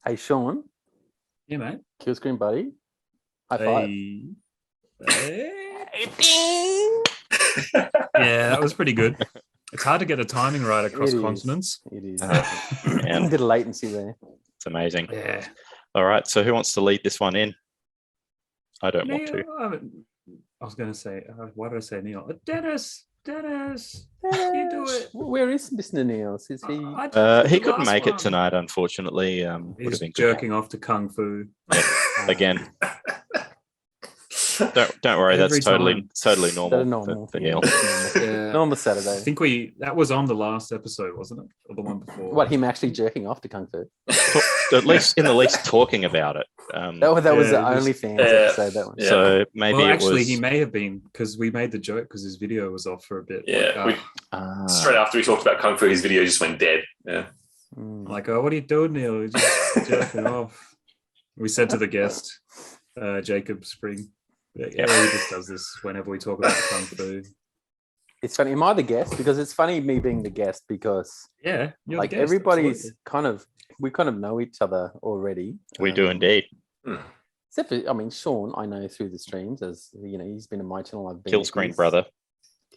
Hey, Shaun. Yeah, mate. Killscreen buddy. High five. Yeah, that was pretty good. It's hard to get the timing right across continents. It is. Man. A bit of latency there. It's amazing. Yeah. All right. So who wants to lead this one in? I don't want to. I was going to say, why did I say Neil? Dennis, you do it. Where is Mr. Niels? Is he? He couldn't make it tonight, unfortunately. He's jerking off to Kung Fu. Yep. Again. Don't worry, that's totally normal for Neil. Yeah. Normal Saturday. I think that was on the last episode, wasn't it? Or the one before? What, him actually jerking off to Kung Fu? At least talking about it. That was the only fan episode, that one. Yeah. So maybe actually he may have been, because we made the joke because his video was off for a bit. Yeah. Straight after we talked about Kung Fu, his video just went dead. Yeah. Like, oh, what are you doing, Neil? You're just jerking off. We said to the guest, Jacob Spring. Yeah, he just does this whenever we talk about the Kung Fu. It's funny. Am I the guest? Because it's funny me being the guest because you're like the guest, everybody's we kind of know each other already. We do indeed. Except for, Shaun, I know through the streams, as you know, he's been in my channel. I've been Killscreen brother.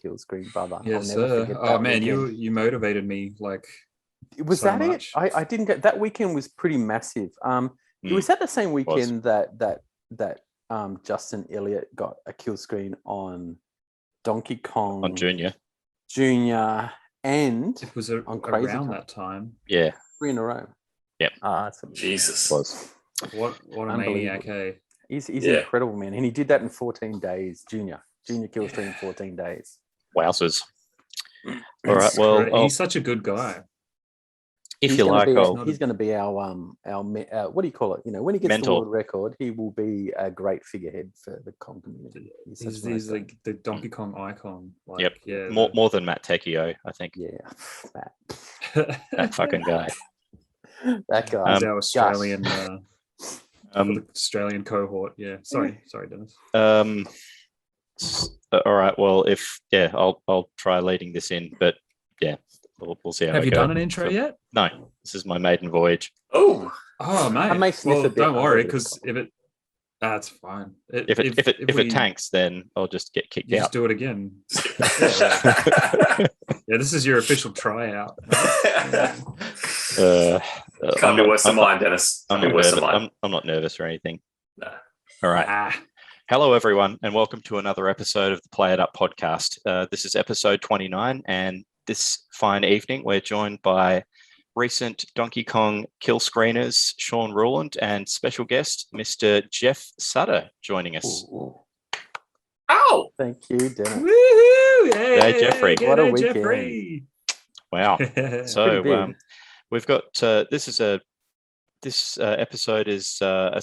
Killscreen brother. Yes, sir. Oh man, you motivated me like. Was so that much. it? I didn't get that weekend. Was pretty massive. Was that the same weekend that Justin Elliott got a kill screen on Donkey Kong on Junior, and it was on Crazy around Kong. That time. Yeah, 3 in a row. Yep. Jesus. What a maniac! Hey, he's incredible, man, and he did that in 14 days. Junior kill screen in 14 days. Wowzers! All right, well, he's such a good guy. He's going to be our what do you call it? You know, when he gets the world record, he will be a great figurehead for the Kong community. He's like the Donkey Kong icon. Like, yep. Yeah. More than Matt Tecchio, I think. Yeah. That fucking guy. That guy. He's our Australian Australian cohort. Yeah. Sorry, Dennis. All right. Well, I'll try leading this in, but yeah. We'll see how Have you done an intro yet? No, this is my maiden voyage. Oh, mate. I may sniff a bit. Don't worry, because that's fine. If it tanks, then I'll just get kicked out. Just do it again. Yeah, this is your official tryout. Can't be worse than mine, Dennis. I'm not nervous or anything. No. All right. Hello, everyone, and welcome to another episode of the Play It Up podcast. This is episode 29, and this fine evening, we're joined by recent Donkey Kong Killscreeners, Shaun Ruhland, and special guest, Mr. Geoff Suttor, joining us. Ooh. Ow! Thank you, Dennis. Woohoo! Hey, Jeffrey. What a weekend. Jeffrey. Wow. So we've got, this episode is a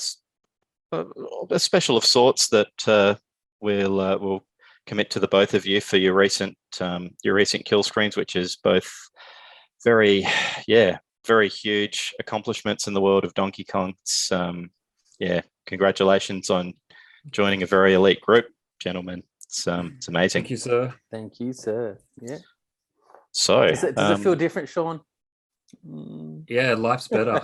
special of sorts that we'll commit to the both of you for your recent kill screens, which is both very huge accomplishments in the world of Donkey Kong. It's congratulations on joining a very elite group, gentlemen. It's amazing. Thank you, sir. Thank you, sir. Yeah. So does it feel different, Shaun? Yeah, life's better.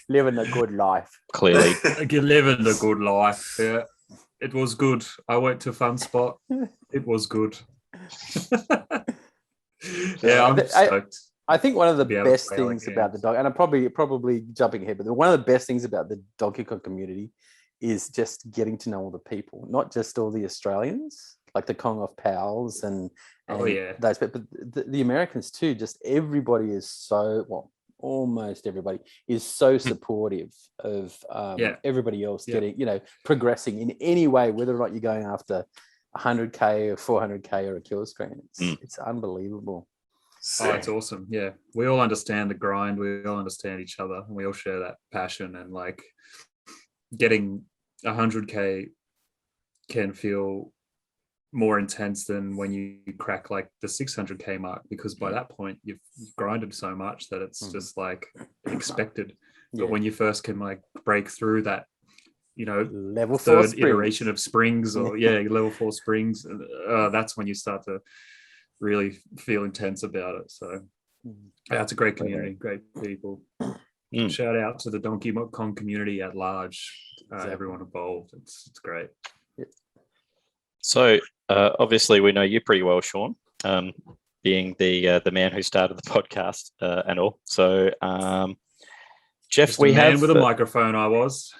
Living a good life. Clearly. Living a good life. Yeah. It was good. I went to Fun Spot. It was good. Yeah, I'm stoked. I think one of the best things about the dog, and I'm probably jumping ahead, but one of the best things about the Donkey Kong community is just getting to know all the people, not just all the Australians, like the Kong of Pals and those, but the Americans too. Just everybody is almost everybody is so supportive of everybody else getting, progressing in any way, whether or not you're going after 100K or 400K or a kill screen. It's unbelievable. Oh, it's awesome. Yeah. We all understand the grind. We all understand each other, and we all share that passion, and like getting 100K can feel more intense than when you crack like the 600K mark, because by that point you've grinded so much that it's just like expected. But when you first can like break through that, level third iteration of springs or level 4 springs, that's when you start to really feel intense about it. So yeah, it's a great community, great people. Shout out to the Donkey Kong community at large. Exactly. Everyone involved. It's great. Yep. So obviously we know you pretty well, Shaun, being the man who started the podcast and all. So Geoff, Just a man with a microphone. I was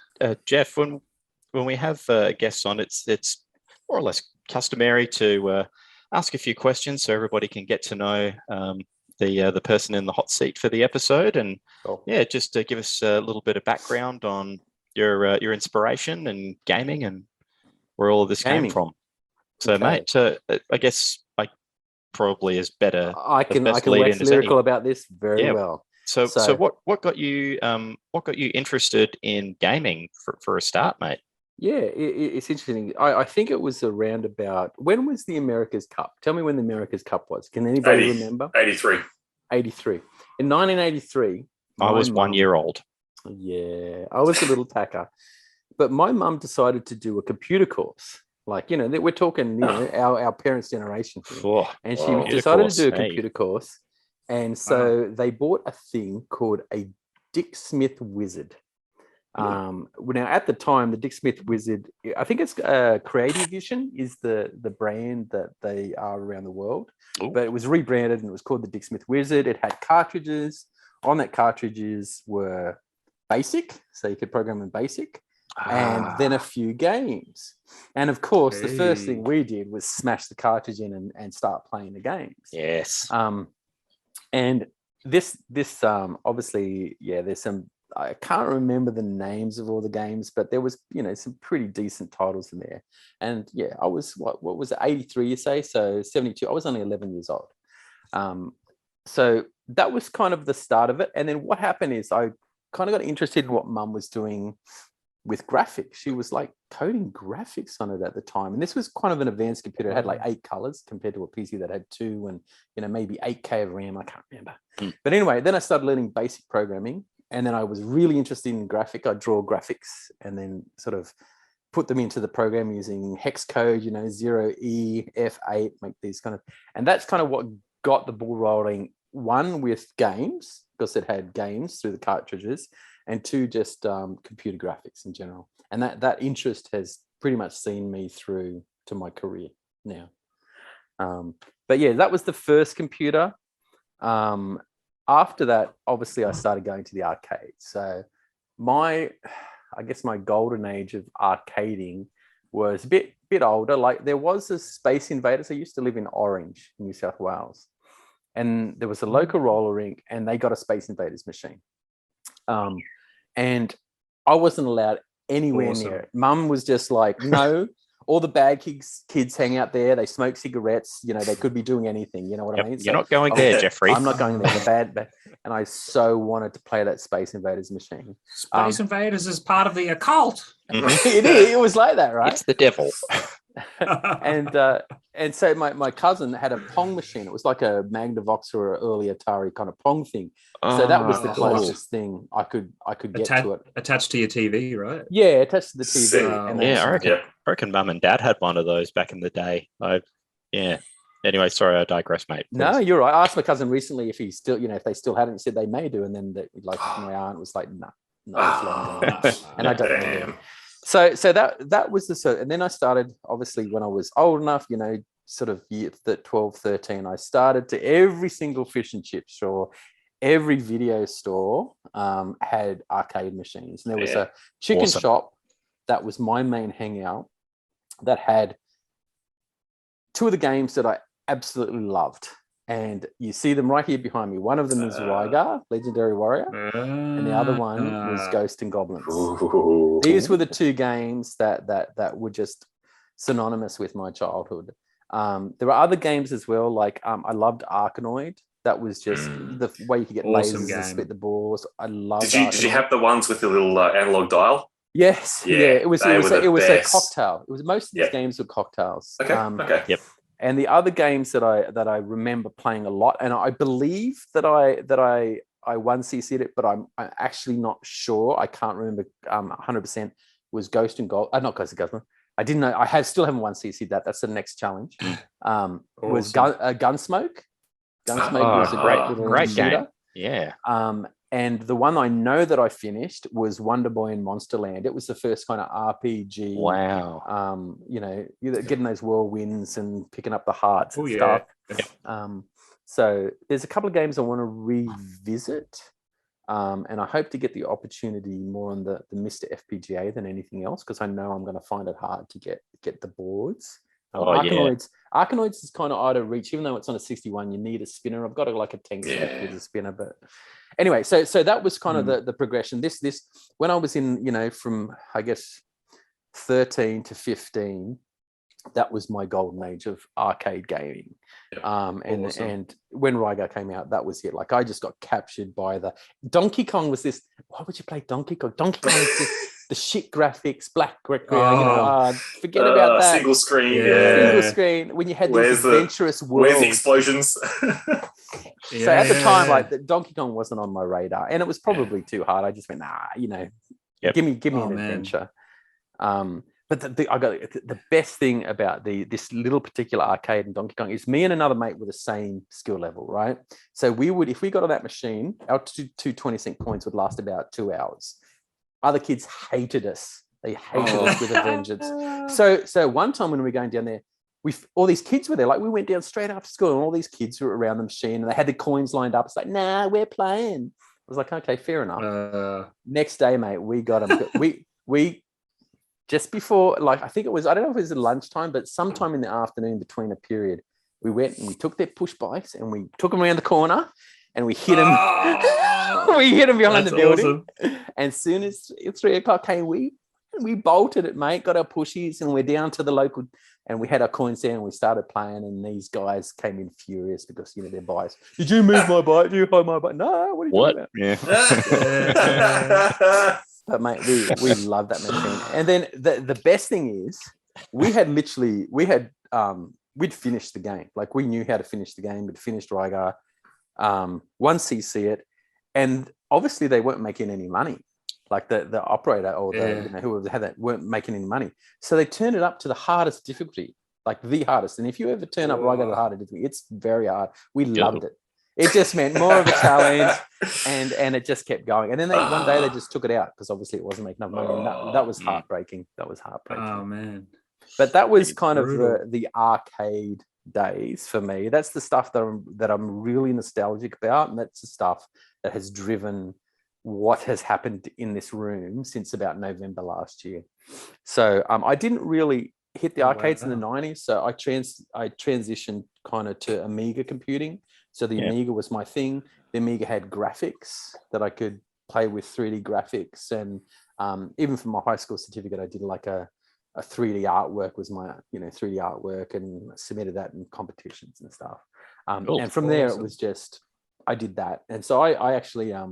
Geoff. When we have guests on, it's more or less customary to ask a few questions so everybody can get to know the person in the hot seat for the episode, and just to give us a little bit of background on your inspiration and gaming and where all of this came from. So, mate, I guess I probably is better. I can wax lyrical about this very well. So what got you interested in gaming for a start, mate? Yeah, it's interesting. I think it was around about, when was the America's Cup? Tell me when the America's Cup was. Can anybody remember? 83. 83. In 1983. I was 1 year old. Yeah, I was a little tacker. But my mum decided to do a computer course. Like, we're talking, our parents' generation. And she decided to do a computer course. And so they bought a thing called a Dick Smith Wizard. Now, at the time, the Dick Smith Wizard, I think it's Creative Vision is the brand that they are around the world. But it was rebranded and it was called the Dick Smith Wizard. It had cartridges. On that cartridges were BASIC, so you could program in BASIC. And then a few games. And of course, the first thing we did was smash the cartridge in and start playing the games. Yes. And this obviously, there's some, I can't remember the names of all the games, but there was, some pretty decent titles in there. And I was, what was it, 83, you say? So 72, I was only 11 years old. So that was kind of the start of it. And then what happened is I kind of got interested in what Mum was doing with graphics. She was like coding graphics on it at the time. And this was kind of an advanced computer. It had like 8 colors compared to a PC that had 2 and, maybe 8K of RAM. I can't remember. But anyway, then I started learning basic programming. And then I was really interested in graphic. I draw graphics and then sort of put them into the program using hex code, 0E, F8, make these kind of, and that's kind of what got the ball rolling. 1, with games, because it had games through the cartridges, and 2, just computer graphics in general. And that interest has pretty much seen me through to my career now. But that was the first computer. After that, obviously, I started going to the arcade. So I guess my golden age of arcading was a bit older. Like, there was a Space Invaders. I used to live in Orange, New South Wales. And there was a local roller rink, and they got a Space Invaders machine. And I wasn't allowed anywhere near it. Mum was just like, no, all the bad kids hang out there. They smoke cigarettes. They could be doing anything. You know what I mean? You're not going there, Jeffrey. I'm not going there. The bad. And I so wanted to play that Space Invaders machine. Space Invaders is part of the occult. It was like that, right? It's the devil. And so my cousin had a Pong machine. It was like a Magnavox or an early Atari kind of Pong thing. So that was the closest thing I could get to it. Attached to your TV, right? Yeah, attached to the TV. I reckon Mum and Dad had one of those back in the day. Anyway, sorry, I digress, mate. Please. No, you're right. I asked my cousin recently if he still, if they still hadn't. He said they may do, and then my aunt was like, no, it's long gone. And I don't know. So that was and then I started, obviously, when I was old enough, sort of year 12, 13, I started to every single fish and chip store, every video store had arcade machines. And there was a chicken shop that was my main hangout that had 2 of the games that I absolutely loved. And you see them right here behind me. One of them is Rygar, Legendary Warrior, and the other one was Ghost and Goblins. These were the 2 games that were just synonymous with my childhood. There were other games as well, like I loved Arkanoid. That was just the way you could get lasers and split the balls. I loved. Did you have the ones with the little analog dial? Yes, it was a cocktail. It was most of these games were cocktails. Okay. Yep. And the other games that I remember playing a lot, and I believe that I 1cc'd it, but I'm actually not sure. I can't remember 100%. Was Ghost and Gold? Not Ghost and Goblin. I didn't know. Still haven't 1cc'd that. That's the next challenge. Was Gunsmoke. Gunsmoke was a great game. Yeah. And the one I know that I finished was Wonder Boy in Monsterland. It was the first kind of RPG. Wow. Getting those whirlwinds and picking up the hearts and yeah. stuff. So there's a couple of games I want to revisit. And I hope to get the opportunity more on the Mr. FPGA than anything else, because I know I'm going to find it hard to get the boards. Arkanoids is kind of out of reach, even though it's on a 61. You need a spinner. I've got a 10 stick with a spinner, but anyway. So that was kind of the progression. This when I was in from I guess 13 to 15. That was my golden age of arcade gaming. And when Rygar came out, that was it. Like I just got captured by the Donkey Kong. Was this? Why would you play Donkey Kong? Donkey Kong was this, the shit graphics, black background. Forget about that. Single screen. Single screen. When you had these adventurous worlds. Where's the explosions? So at the time, like the Donkey Kong wasn't on my radar, and it was probably too hard. I just went, give me an adventure. But I got the best thing about this little particular arcade in Donkey Kong is me and another mate were the same skill level, right? So we would, if we got on that machine, our two 20-cent coins would last about 2 hours. Other kids hated us. They hated us with a vengeance. So one time when we were going down there, all these kids were there. Like we went down straight after school, and all these kids were around the machine, and they had the coins lined up. It's like, nah, we're playing. I was like, okay, fair enough. Next day, mate, we got them. we just before, I think it was, I don't know if it was at lunchtime, but sometime in the afternoon between a period, we went and we took their push bikes and we took them around the corner and we hit them. We hit them behind the building. Awesome. And as soon as 3 o'clock came, we bolted it, mate, got our pushies, and we're down to the local, and we had our coins there and we started playing, and these guys came in furious because, their bikes. Did you move my bike? Did you hold my bike? No, what are you talking about? Yeah. But mate, we love that machine. And then the best thing is we'd finished the game. Like we knew how to finish the game. We'd finished Rygar, won CC it, and obviously they weren't making any money. Like the operator or whoever had that weren't making any money. So they turned it up to the hardest difficulty, like the hardest. And if you ever turn up Rygar the hardest difficulty, it's very hard. We loved it. It just meant more of a challenge, and it just kept going. And then one day they just took it out because obviously it wasn't making enough money. And that was heartbreaking. Oh man! But that was kind of the arcade days for me. That's the stuff that I'm really nostalgic about, and that's the stuff that has driven what has happened in this room since about November last year. So I didn't really hit the arcades in the 90s. So I transitioned kind of to Amiga computing. So the Amiga was my thing. The Amiga had graphics that I could play with 3D graphics. And even for my high school certificate, I did like a 3D artwork was my, 3D artwork, and submitted that in competitions and stuff. And from there, it was just, I did that. And so I actually, I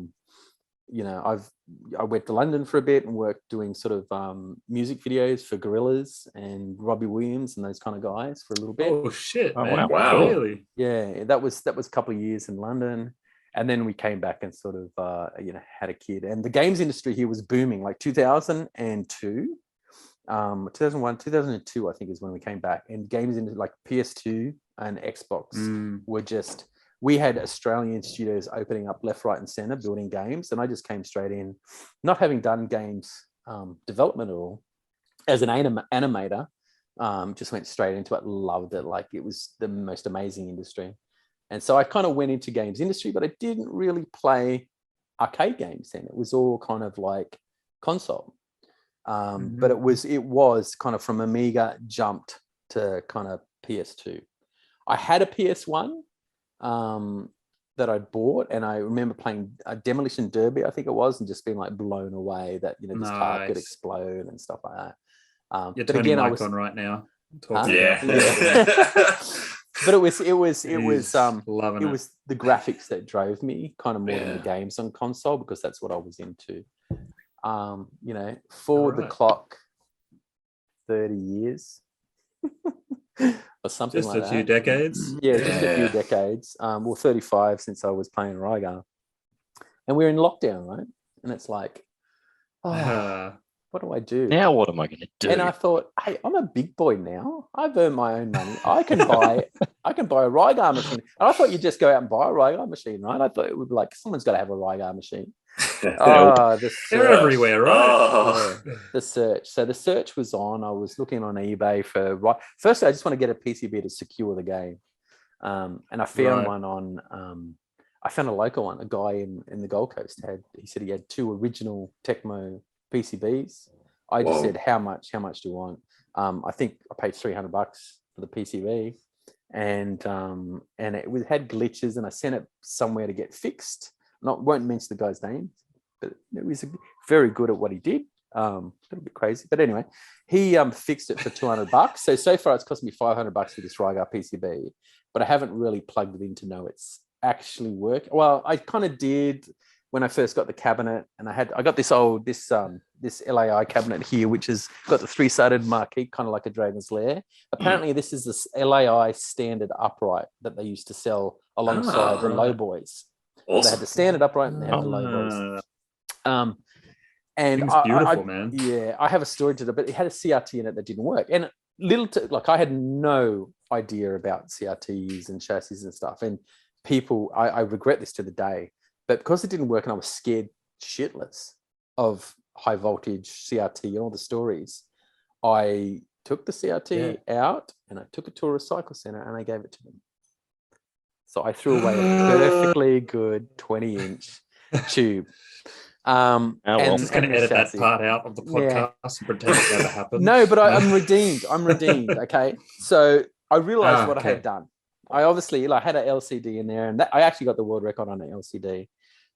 went to London for a bit and worked doing sort of man videos for Gorillaz and Robbie Williams and those kind of guys for a little bit. Oh shit! Oh, wow! Really? Yeah, that was a couple of years in London, and then we came back and sort of had a kid. And the games industry here was booming, like 2002, 2001, 2002, I think is when we came back. And games in like PS2 and Xbox were just. We had Australian studios opening up left, right, and center, building games, and I just came straight in, not having done games development at all. As an animator, just went straight into it, loved it. Like it was the most amazing industry. And so I kind of went into games industry, but I didn't really play arcade games then. It was all kind of like console. But it was kind of from Amiga jumped to kind of PS2. I had a PS1. That I'd bought, and I remember playing a Demolition Derby, I think it was, and just being like blown away that this car could explode and stuff like that. You're turning mic on right now. Yeah. But it was the graphics that drove me kind of more than the games on console, because that's what I was into. Forward the clock 30 years. Or something just like a few decades. Yeah, just a few decades. 35 since I was playing Rygar, and we're in lockdown, right? And it's like, what do I do? Now what am I going to do? And I thought, hey, I'm a big boy now. I've earned my own money. I can buy a Rygar machine. And I thought you'd just go out and buy a Rygar machine, right? I thought it would be like, someone's got to have a Rygar machine. They're everywhere, right? Yeah, the search. So the search was on. I was looking on eBay for. Firstly, I just want to get a PCB to secure the game, and I found one on. I found a local one. A guy in the Gold Coast he said he had 2 original Tecmo PCBs. I just said, how much do you want? I think I paid $300 for the PCB, and it had glitches, and I sent it somewhere to get fixed. Won't mention the guy's name, but it was very good at what he did. A little bit crazy, but anyway, he fixed it for $200. So far it's cost me $500 for this Rygar PCB, but I haven't really plugged it in to know it's actually work. Well, I kind of did when I first got the cabinet, and I got this LAI cabinet here, which has got the 3-sided marquee, kind of like a Dragon's Lair. Apparently, this is this LAI standard upright that they used to sell alongside the low boys. Awesome. They had the standard upright and they had the low boys. And it's beautiful, man. Yeah, I have a story to it, but it had a CRT in it that didn't work. And I had no idea about CRTs and chassis and stuff. And people, I regret this to the day, but because it didn't work and I was scared shitless of high voltage CRT and all the stories, I took the CRT out and I took it to a recycle center and I gave it to them. So I threw away a perfectly good 20-inch tube. I'm just going to edit that part out of the podcast and pretend it never happened. No, but I'm redeemed. Okay. So I realized what I had done. I obviously had an LCD in there, and I actually got the world record on an LCD.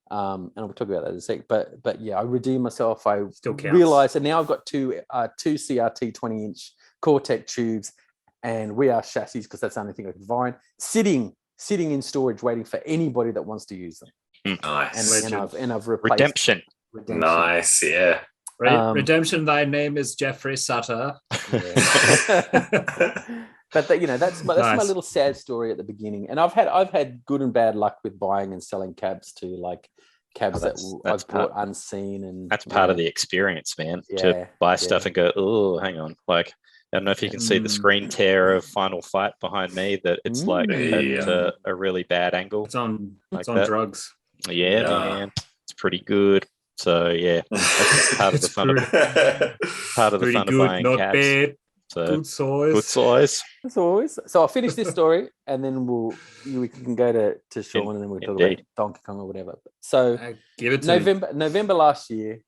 And we'll talk about that in a sec. But yeah, I redeemed myself. I still realized, and now I've got two CRT 20-inch Cortec tubes, and we are chassis because that's the only thing I could find. Sitting in storage, waiting for anybody that wants to use them. Nice. And I've replaced Redemption. Nice, yeah. Redemption. Thy name is Geoffrey Suttor. But that's my little sad story at the beginning. And I've had good and bad luck with buying and selling cabs too, like cabs that I've bought unseen, and that's part of the experience, man. To buy stuff and go, oh, hang on, like. I don't know if you can see the screen tear of Final Fight behind me, that it's at a really bad angle. It's on drugs. Yeah, man. It's pretty good. So yeah, that's part of the fun of buying not cabs. Bad. So, good size. Good size. As always. So I'll finish this story and then we can go to Shaun and then we'll talk about Donkey Kong or whatever. So give it to November last year,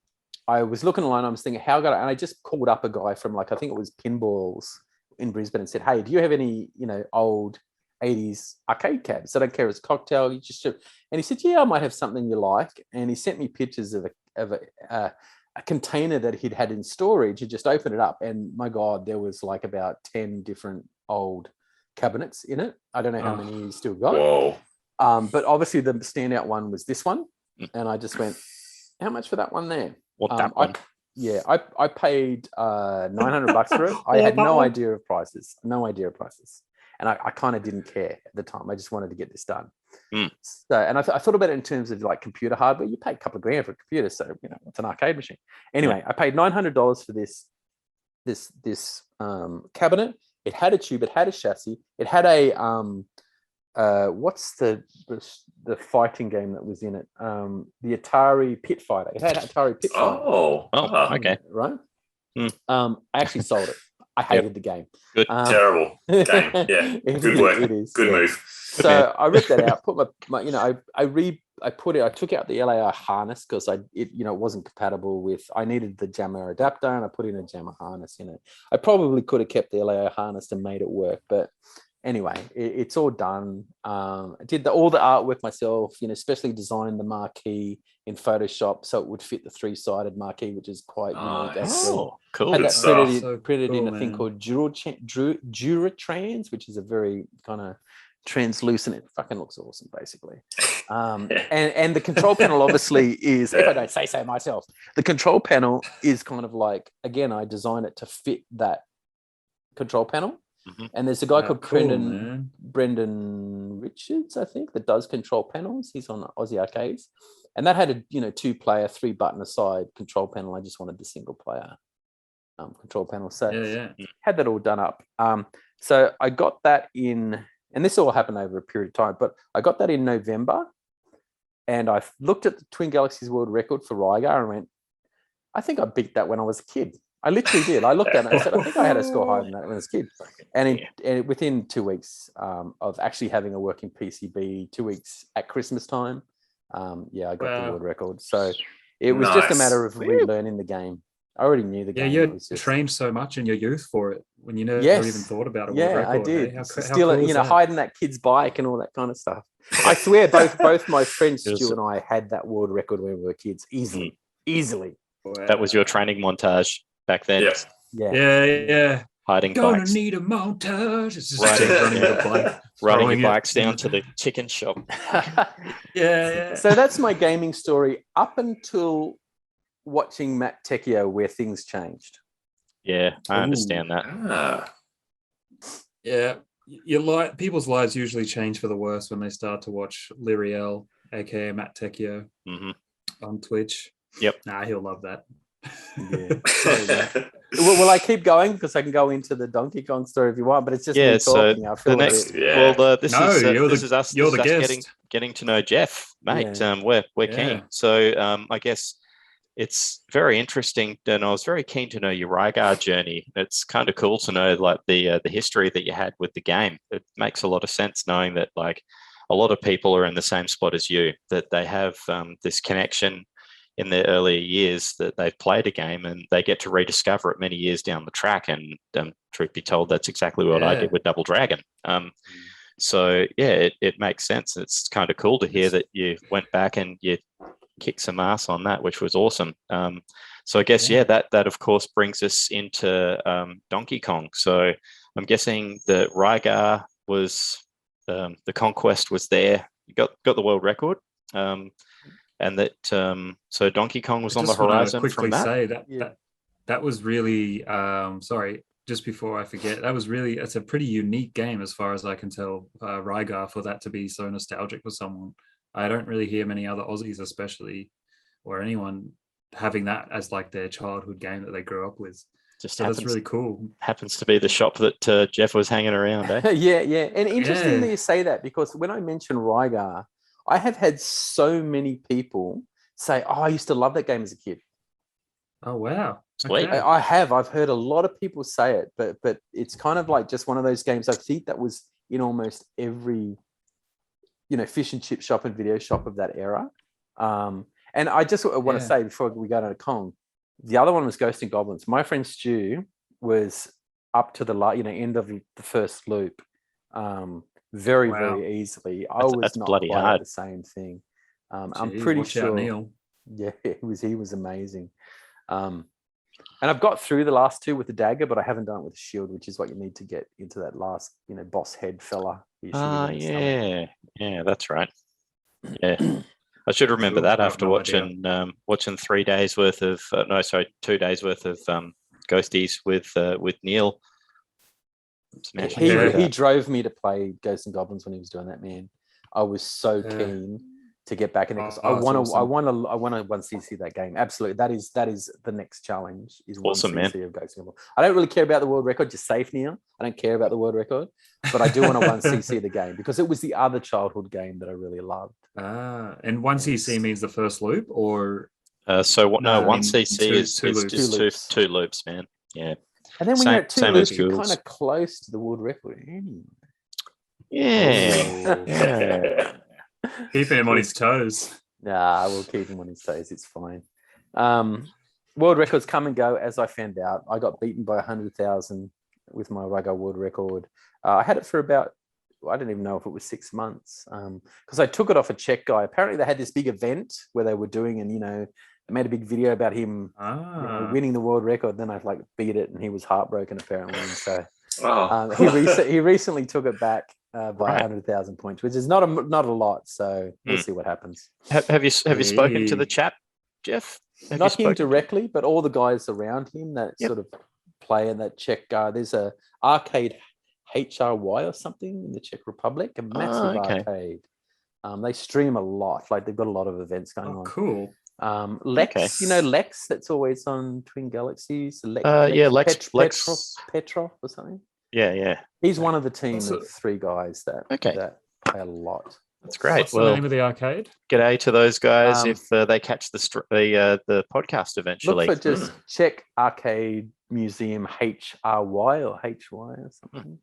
I was looking online. I was thinking, and I just called up a guy from I think it was Pinballs in Brisbane and said, hey, do you have any, old 80s arcade cabs? I don't care if it's cocktail, you just should. And he said, yeah, I might have something you like. And he sent me pictures of a container that he'd had in storage. He just opened it up, and my God, there was about 10 different old cabinets in it. I don't know how many he's still got. Whoa. But obviously the standout one was this one. And I just went, how much for that one there? That one? I paid $900 for it. I had no idea of prices. And I kind of didn't care at the time. I just wanted to get this done. So, and I thought about it in terms of computer hardware. You pay a couple of grand for a computer, so it's an arcade machine. Anyway, I paid $900 for this cabinet. It had a tube. It had a chassis. It had a what's the fighting game that was in it? The Atari Pit Fighter. It had Atari Pit Fighter. Oh, okay. Right. I actually sold it. I hated the game. Good. Terrible game. Yeah. Good work. It is. Good move. So I ripped that out. Put I took out the LAI harness because it wasn't compatible with. I needed the jammer adapter, and I put in a jammer harness in it. I probably could have kept the LAI harness and made it work, but anyway, it's all done. I did all the artwork myself. Especially designed the marquee in Photoshop so it would fit the 3-sided marquee, which is quite unique. Oh, cool. Had that printed in a thing called Duratrans, which is a very kind of translucent. It fucking looks awesome, basically. And the control panel obviously is, if I don't say so myself, the control panel is kind of again, I designed it to fit that control panel. And there's a guy called Brendan Richards, I think, that does control panels. He's on Aussie Arcades. and that had a 2-player, 3-button aside control panel. I just wanted the single player control panel. So had that all done up. So I got that in, and this all happened over a period of time, but I got that in November, and I looked at the Twin Galaxies world record for Rygar and went, I think I beat that when I was a kid. I literally did. I looked at it and I said, I think I had a score higher than that when I was a kid. And within 2 weeks of actually having a working PCB, 2 weeks at Christmas time, I got the world record. So it was just a matter of relearning the game. I already knew the game. Yeah, you trained so much in your youth for it when you never even thought about a world record. I did. How Still, cool hiding that kid's bike and all that kind of stuff. I swear, both my friends Stu and I had that world record when we were kids, easily. Wow. That was your training montage back then. Yeah. Hiding Gonna bikes. need a montage. It's just riding your bikes down to the chicken shop. Yeah. So that's my gaming story up until watching Matt Tecchio, where things changed. Yeah, I understand that. Yeah, people's lives usually change for the worse when they start to watch Liriel, aka Matt Tecchio, on Twitch. Yep. Nah, he'll love that. Yeah. Will I keep going because I can go into the Donkey Kong story if you want, but it's just me talking. So I feel the next, this is us. You're the guest. Getting to know Geoff, mate. Yeah. We're keen. So I guess it's very interesting, and I was very keen to know your Rygar journey. It's kind of cool to know like the history that you had with the game. It makes a lot of sense knowing that like a lot of people are in the same spot as you, that they have this connection in their earlier years that they've played a game and they get to rediscover it many years down the track. And truth be told, that's exactly what I did with Double Dragon. So yeah, it makes sense. It's kind of cool to hear that you went back and you kicked some ass on that, which was awesome. So I guess that of course brings us into Donkey Kong. So I'm guessing that Rygar was the conquest was there. You got the world record. And that so Donkey Kong was on the horizon. Quickly from that. say that was really sorry, just before I forget, it's a pretty unique game as far as I can tell, Rygar, for that to be so nostalgic for someone. I don't really hear many other Aussies especially, or anyone having that as like their childhood game that they grew up with. That's really cool. Happens to be the shop that Geoff was hanging around, eh? Yeah. And interesting that you say that, because when I mention Rygar, I have had so many people say, "Oh, I used to love that game as a kid." Oh wow! Sweet. Okay. I've heard a lot of people say it, but it's kind of like just one of those games. I think that was in almost every, fish and chip shop and video shop of that era. And I just want to say before we go to Kong, the other one was Ghosts and Goblins. My friend Stu was up to the end of the first loop. Very easily. I was not bloody quite hard. the same thing. I'm pretty sure. Out, Neil. Yeah, he was amazing. And I've got through the last two with the dagger, but I haven't done it with the shield, which is what you need to get into that last, boss head fella. Yeah, that's right. Yeah, I should remember that after watching 3 days worth of 2 days worth of Ghosties with Neil. He drove me to play Ghosts and Goblins when he was doing that, man. I was so keen to get back in there because I want to 1cc that game. Absolutely, that is the next challenge. Is awesome, 1cc man. of Ghosts and Goblins. I don't really care about the world record. Just safe, Neil. I don't care about the world record, but I do want to 1cc the game because it was the other childhood game that I really loved. And 1cc means the first loop, or 1cc is just two loops, man. Yeah. And then when you're at 2 loops, you're kind of close to the world record. Yeah. Keeping him on his toes. Nah, I will keep him on his toes. It's fine. World records come and go, as I found out. I got beaten by 100,000 with my Rygar world record. I had it for about, I don't even know if it was 6 months, because I took it off a Czech guy. Apparently they had this big event where they were doing, and they made a big video about him winning the world record. Then I beat it, and he was heartbroken apparently. And so he recently took it back by 100,000 points, which is not a lot. So we'll see what happens. Have you spoken to the chap, Geoff? Not him directly, but all the guys around him that sort of play in that Czech. There's a arcade HRY or something in the Czech Republic, a massive arcade. They stream a lot. Like they've got a lot of events going on. Cool. Lex, you know Lex, that's always on Twin Galaxies. Lex, Lex. Petrov or something. Yeah. He's one of the team of 3 guys that play a lot. That's great. What's the name of the arcade? G'day to those guys if they catch the podcast eventually. Look for just check Arcade Museum HRY or HY or something.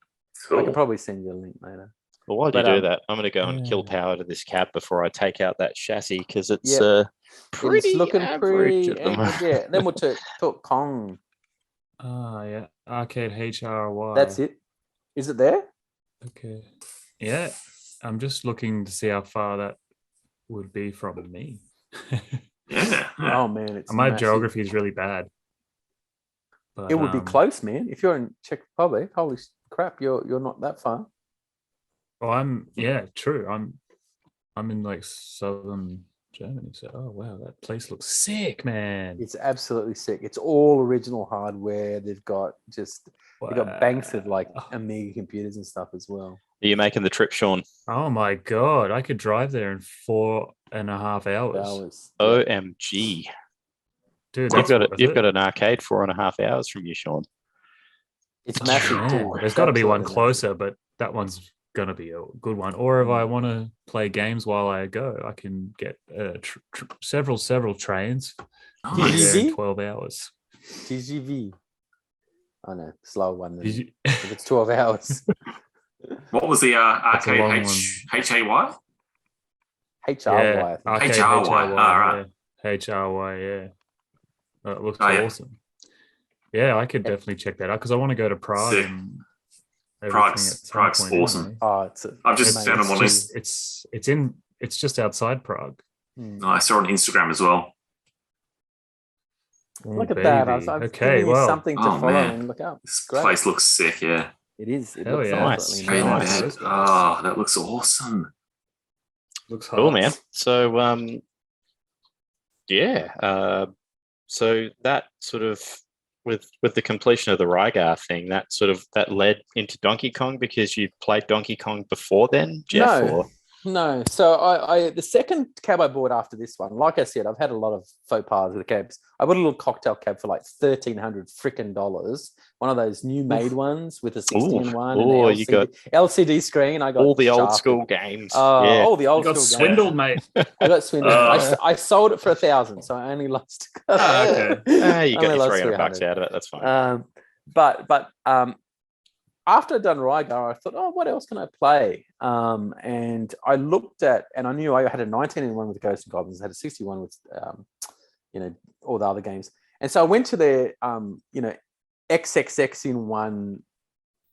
Cool. I can probably send you a link later. Well, while you do that, I'm going to go and kill power to this cab before I take out that chassis because it's pretty it's looking average pretty. at the moment. Yeah, then we'll talk Kong. Yeah, Arcade HRY. That's it. Is it there? Okay. Yeah, I'm just looking to see how far that would be from me. Oh man, it's my massive. geography is really bad. But, it would be close, man. If you're in Czech Republic, holy crap, you're not that far. Well, true. I'm in like southern Germany, so wow, that place looks sick, man. It's absolutely sick. It's all original hardware. They've got banks of like Amiga computers and stuff as well. Are you making the trip, Shaun? Oh my god, I could drive there in 4.5 hours. OMG. Dude, you've got an arcade 4.5 hours from you, Shaun. It's massive too. There's got to be one closer, but that one's gonna be a good one. Or if I want to play games while I go, I can get several trains. TGV? 12 hours. TGV. Oh no, slow one. If it's 12 hours. What was the arcade HAY? HRY. HRY. HRY. Yeah. It looks awesome. Yeah, I could definitely check that out because I want to go to Prague. And Prague's awesome. I've just found them on it's just outside Prague. I saw it on Instagram as well. Look at that! I've given you something to follow and look up. This place looks sick. Yeah, it is. It looks nice. Nice. Oh, that looks awesome. Looks cool, man. So, so that sort of with the completion of the Rygar thing, that led into Donkey Kong because you played Donkey Kong before then, Geoff? No. So I the second cab I bought after this one, like I said, I've had a lot of faux pas with the cabs. I bought a little cocktail cab for like $1,300 freaking dollars. One of those new made ones with a 16:1 and you got LCD screen. I got all the old school games. All the old school games. Swindled, mate. I got swindled. I sold it for $1,000, so I only lost. Okay. You got your $300 out of it. That's fine. But after I'd done Rygar, I thought, what else can I play? And I looked at, and I knew I had a 19-in-1 with Ghosts and Goblins, I had a 61 with, all the other games. And so I went to their, XXX-in-1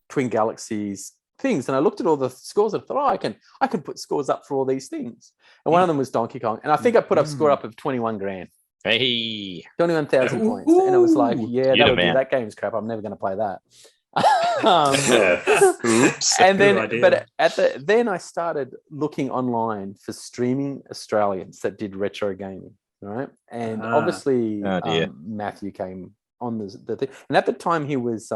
Twin Galaxies things, and I looked at all the scores and thought, I can put scores up for all these things. And one of them was Donkey Kong, and I think I put up score up of 21 grand. Hey, 21,000 points, and it was like, that game's crap. I'm never going to play that. Oops. And then, but then I started looking online for streaming Australians that did retro gaming, right? And obviously, Matthew came on the thing, and at the time he was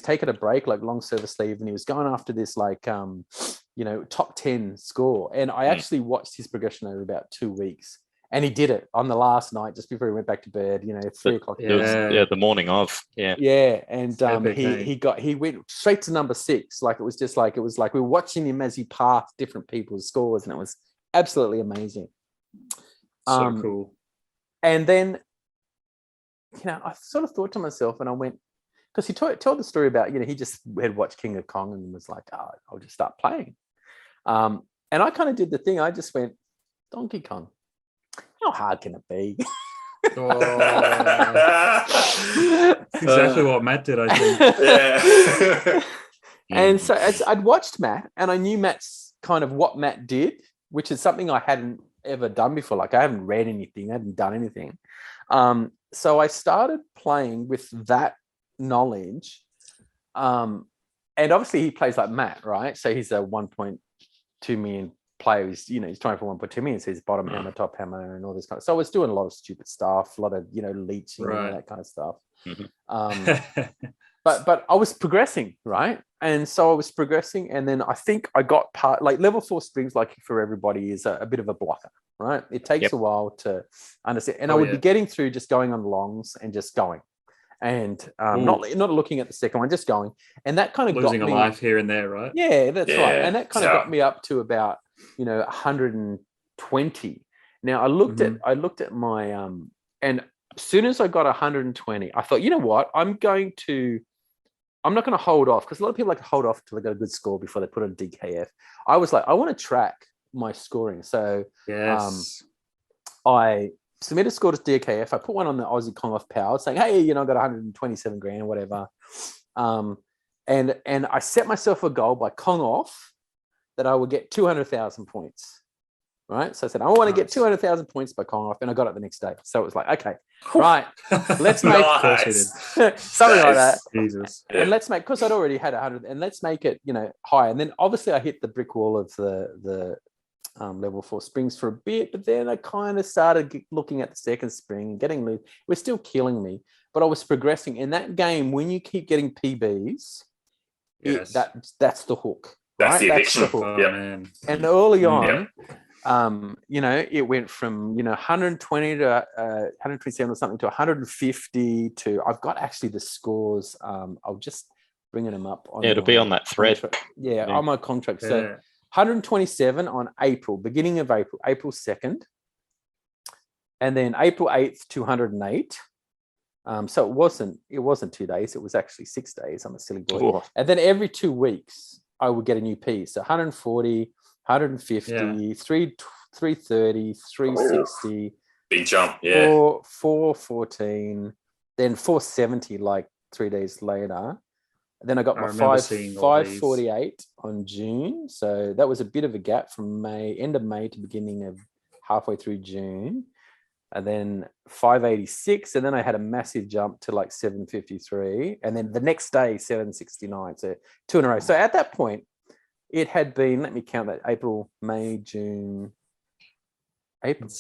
taking a break, like long service leave, and he was going after this like top 10 score, and I actually watched his progression over about 2 weeks. And he did it on the last night, just before he went back to bed. 3 o'clock. The morning of. Yeah, and he went straight to number 6. It was like we were watching him as he passed different people's scores, and it was absolutely amazing. So cool. And then, I sort of thought to myself, and I went, because he told the story about he just had watched King of Kong and was like, I'll just start playing. And I kind of did the thing. I just went, Donkey Kong. How hard can it be? Exactly what Matt did, I think. Yeah. And so I'd watched Matt, and I knew Matt's kind of what Matt did, which is something I hadn't ever done before. Like I haven't read anything, I hadn't done anything. So I started playing with that knowledge. And obviously he plays like Matt, right? So he's a 1.2 million player. He's trying for 1.2 million, so he's bottom hammer, top hammer, and all this kind of. So I was doing a lot of stupid stuff, a lot of leeching and all that kind of stuff. but I was progressing, right? And so I was progressing, and then I think I got like level 4 springs, like for everybody, is a bit of a blocker, right? It takes a while to understand, and I would be getting through just going on longs and just going, and not looking at the second one, just going, and that kind of losing got a me, life here and there, right? Yeah, that's right, and that kind of got me up to about 120. Now I looked at my and as soon as I got 120, I thought, you know what, I'm not going to hold off, because a lot of people like to hold off until they got a good score before they put on DKF. I was like, I want to track my scoring. So I submitted a score to DKF. I put one on the Aussie Kong Off Power saying, hey, I got 127 grand or whatever. And I set myself a goal by Kong Off that I would get 200,000 points. Right. So I said, I want to get 200,000 points by Kong Off, and I got it the next day. So it was like, okay, right, let's make something like that. Jesus. And let's make, because I'd already had 100, and let's make it, higher. And then obviously I hit the brick wall of the level 4 springs for a bit, but then I kind of started looking at the second spring, getting loose. It was still killing me, but I was progressing. In that game, when you keep getting PBs, that's the hook. That's the addiction. That's the hook. Man. And early on, it went from 120 to 127 or something to 150 to, I've got actually the scores. I'll just bringing them up. It'll be on that thread. On my contract. So 127 on beginning of April 2nd, and then April 8th, 208. So it wasn't 2 days. It was actually 6 days. I'm a silly boy. Oh. And then every 2 weeks, I would get a new P. So 140. 150, 330, 360. Big jump, 414, then 470 like 3 days later. And then I got my 548 on June. So that was a bit of a gap from end of May to beginning of halfway through June. And then 586. And then I had a massive jump to like 753. And then the next day, 769. So 2 in a row. So at that point, it had been, let me count that, April, May, June, April,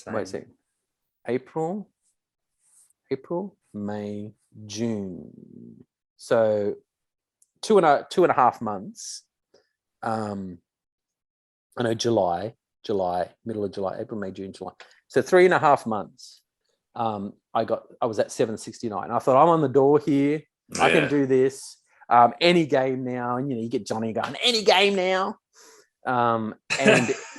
May, June. So two and a half months. I know July, middle of July, April, May, June, July. So 3.5 months. I was at 769. I thought, I'm on the door here. Yeah. I can do this. Any game now, and you get Johnny going, any game now. And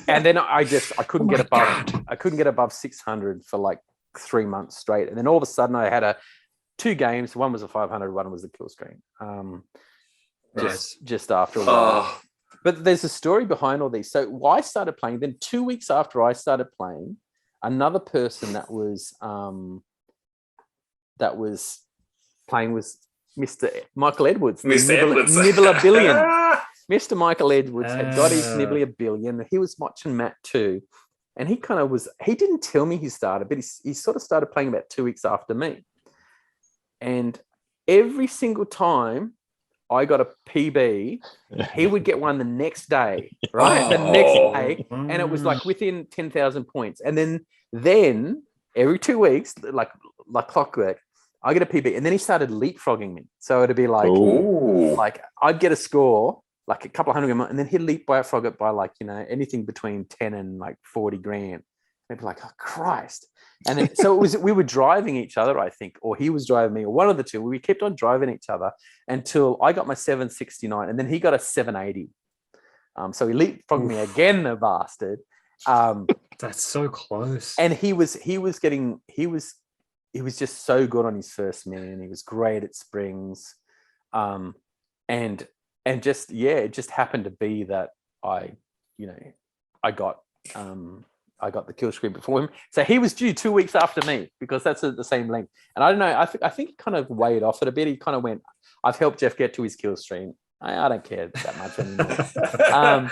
then I couldn't get above 600 for like 3 months straight. And then all of a sudden I had 2 games. One was a 500, one was the Killscreen. Just after a while. But there's a story behind all these. So I started playing, then 2 weeks after I started playing, another person that was playing was Mr. Michael Edwards. Nibbler Billion. Mr. Michael Edwards had got his Nibbler Billion. He was watching Matt too. And he didn't tell me he started, but he sort of started playing about 2 weeks after me. And every single time I got a PB, he would get one the next day, right? The next day. And it was like within 10,000 points. And then every 2 weeks, like clockwork, I get a PB. And then he started leapfrogging me. So it'd be like I'd get a score, like a couple of hundred, and then he'd leapfrog it by like, anything between 10 and like 40 grand. They'd be like, oh, Christ. And then, so we were driving each other, I think, or he was driving me, or one of the two. We kept on driving each other until I got my 769, and then he got a 780. So he leapfrogged me again, the bastard. That's so close. And he was just so good on his first min. He was great at springs, and just it just happened to be that I got the Killscreen before him. So he was due 2 weeks after me, because that's the same length. And I don't know, I think he kind of weighed off it a bit. He kind of went, I've helped Geoff get to his Killscreen. I don't care that much anymore.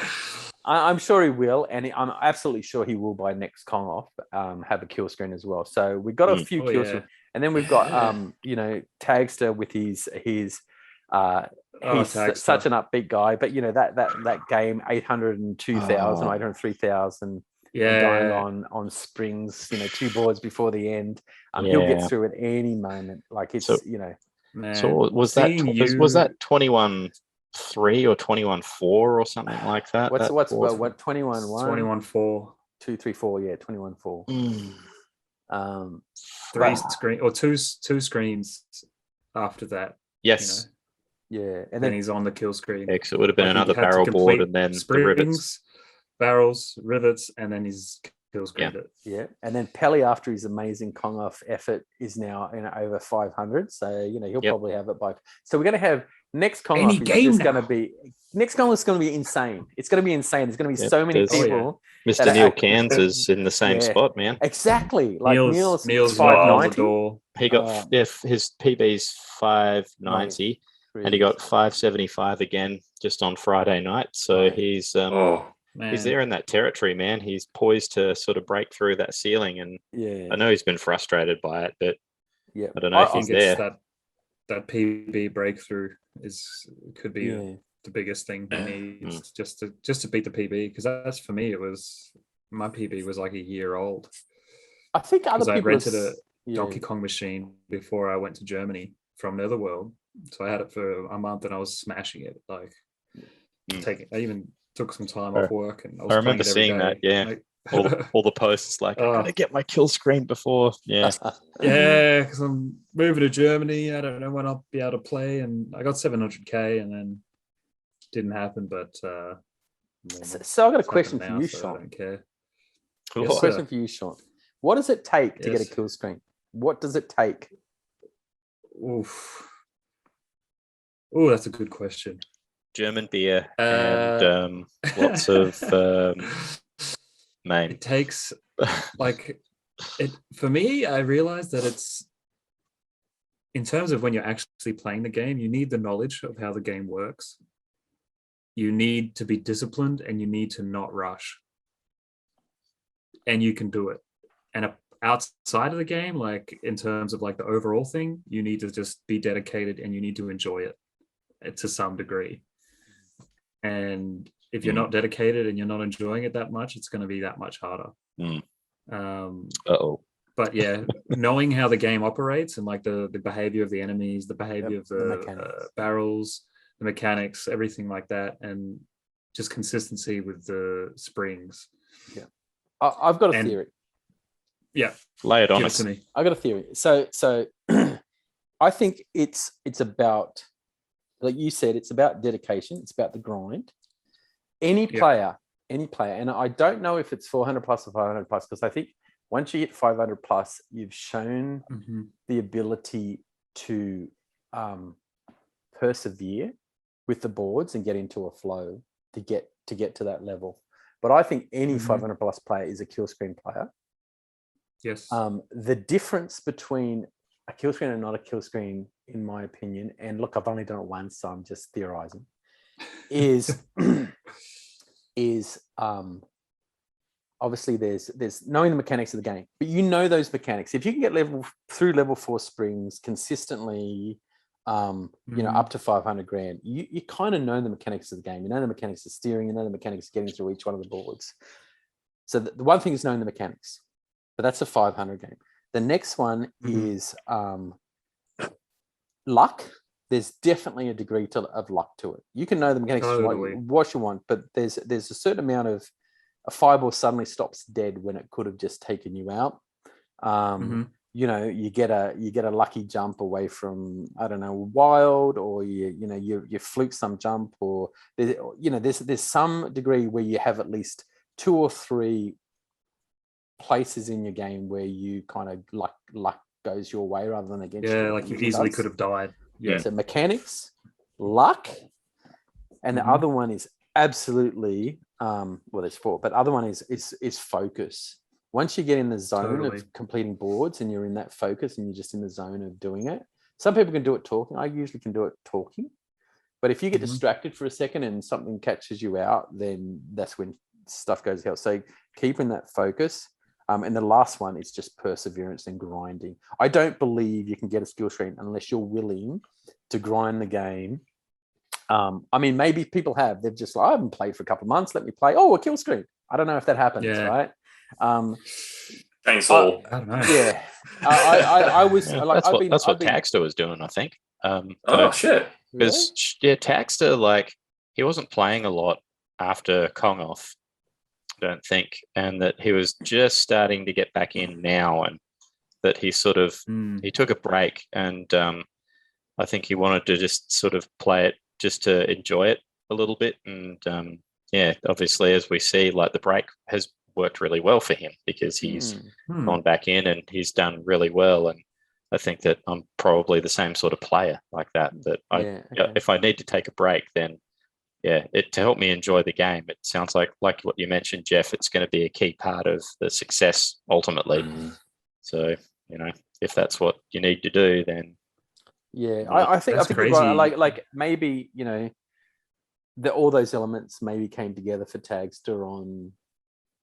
I'm sure he will, and I'm absolutely sure he will by next Kong Off have a Killscreen as well. So we've got a few Killscreen. Yeah. And then we've got Tagster with his he's such an upbeat guy, but that game 802,000, 803,000. Going on springs, 2 boards before the end. He'll get through at any moment. Like it's Man, So was that 21-3 or 21-4 or something like that? What's 21-1? 21-4. 2-3-4, yeah, 21-4. Two screens after that. Yes. Yeah, and then he's on the kill screen. Yeah, it would have been another barrel board and then springs, the rivets, barrels, rivets, and then he's kill screened it. Yeah, and then Pelly, after his amazing Kong off effort, is now over 500. So he'll probably have it by. So we're going to have next Kong off is just going to be insane. It's going to be insane. There's going to be so many people. Mr. Neil Kansas in the same spot, man. Exactly. Like Neil's 590. He got his PB's 590. And he got 575 again just on Friday night. So he's there in that territory, man. He's poised to sort of break through that ceiling. And I know he's been frustrated by it, but I don't know if he's there. That PB breakthrough could be the biggest thing he needs just to beat the PB, because that's, for me, my PB was like a year old. I think other people I rented a Donkey Kong machine before I went to Germany from Netherworld. So I had it for a month and I was smashing it. Like I even took some time off work, and I remember seeing that. Yeah, all the posts like, I'm gonna get my kill screen before. Yeah, because I'm moving to Germany. I don't know when I'll be able to play, and I got 700k, and then didn't happen. But so I got a question for you, Shaun. I don't care. Question for you, Shaun. What does it take to get a kill screen? What does it take? Oh, that's a good question. German beer and lots of main. It takes for me, I realized that it's, in terms of when you're actually playing the game, you need the knowledge of how the game works. You need to be disciplined, and you need to not rush. And you can do it. And outside of the game, like in terms of like the overall thing, you need to just be dedicated, and you need to enjoy it to some degree. And if you're not dedicated and you're not enjoying it that much, it's going to be that much harder. But yeah, knowing how the game operates, and like the behavior of the enemies, the behavior of the barrels, the mechanics, everything like that, and just consistency with the springs. Yeah, I've got a theory. Yeah, lay it on us. To me. I got a theory. So I think it's about, like you said, it's about dedication. It's about the grind. Any player, and I don't know if it's 400 plus or 500 plus, because I think once you hit 500 plus, you've shown the ability to persevere with the boards and get into a flow to get to that level. But I think any 500 plus player is a kill screen player. Yes. The difference between a kill screen and not a kill screen, in my opinion, and look, I've only done it once, so I'm just theorizing, is obviously there's knowing the mechanics of the game, but you know those mechanics. If you can get level 4 springs consistently, up to 500 grand, you kind of know the mechanics of the game. You know the mechanics of steering, you know the mechanics of getting through each one of the boards. So the one thing is knowing the mechanics, but that's a 500 game. The next one is luck. There's definitely a degree of luck to it. You can know the mechanics what you want, but there's a certain amount of a fireball suddenly stops dead when it could have just taken you out. You get a lucky jump away from, I don't know, wild, or you fluke some jump, or there's some degree where you have at least 2 or 3 places in your game where you kind of luck goes your way rather than against you. Yeah, like you easily could have died. Yeah. So mechanics, luck, and the other one is absolutely there's 4, but other one is focus. Once you get in the zone of completing boards and you're in that focus and you're just in the zone of doing it, some people can do it talking. I usually can do it talking, but if you get distracted for a second and something catches you out, then that's when stuff goes hell. So keeping that focus. And the last one is just perseverance and grinding. I don't believe you can get a skill screen unless you're willing to grind the game. I mean, maybe people have. They've just I haven't played for a couple of months. Let me play. Oh, a kill screen. I don't know if that happens, right? Thanks all. I don't know. Yeah, I was like, that's what Taxter was doing, I think. Oh shit! Because Tagster, like, he wasn't playing a lot after Kong off, I don't think, and that he was just starting to get back in now, and that he sort of he took a break, and I think he wanted to just sort of play it just to enjoy it a little bit, and obviously, as we see, like, the break has worked really well for him because he's gone back in and he's done really well, and I think that I'm probably the same sort of player like that. That if I need to take a break, then to help me enjoy the game. It sounds like what you mentioned, Geoff. It's going to be a key part of the success ultimately. So if that's what you need to do, then I think crazy. You're right. Like maybe all those elements maybe came together for Tagster on.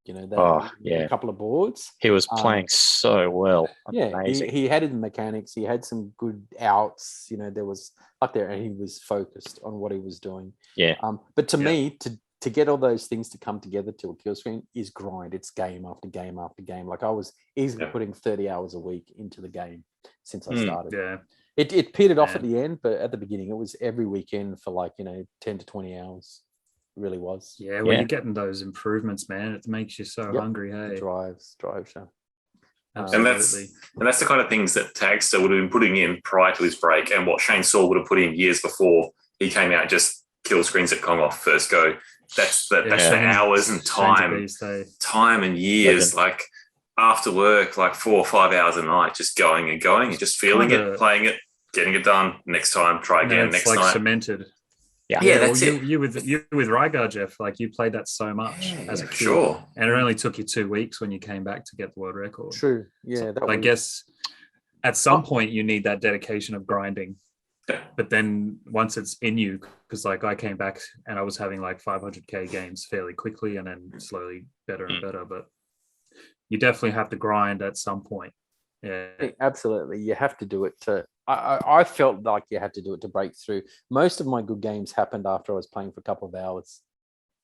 A couple of boards. He was playing so well. Amazing. He had his mechanics. He had some good outs. There was up there, and he was focused on what he was doing. Yeah. But to me, to get all those things to come together to a kill screen is grind. It's game after game after game. Like, I was easily putting 30 hours a week into the game since I started. Yeah. It petered off at the end, but at the beginning, it was every weekend for 10 to 20 hours. Really was. Yeah, when you're getting those improvements, man, it makes you so hungry. Hey, drives, Shaun. Absolutely. And that's the kind of things that Tagster would have been putting in prior to his break, and what Shane Saul would have put in years before he came out and just kill screens at Kong off first go. That's the hours and time and years, like after work, like 4 or 5 hours a night, just going and going and just feeling it, playing it, getting it done. Next time, try again. Next like night, cemented. Yeah, that's it. You with Rygar, Geoff, like, you played that so much as a kid, and it only took you 2 weeks when you came back to get the world record. True. Yeah. So I guess at some point you need that dedication of grinding, but then once it's in you, because like I came back and I was having like 500k games fairly quickly, and then slowly better and better. But you definitely have to grind at some point. Yeah, absolutely. You have to do it to. I felt like you had to do it to break through. Most of my good games happened after I was playing for a couple of hours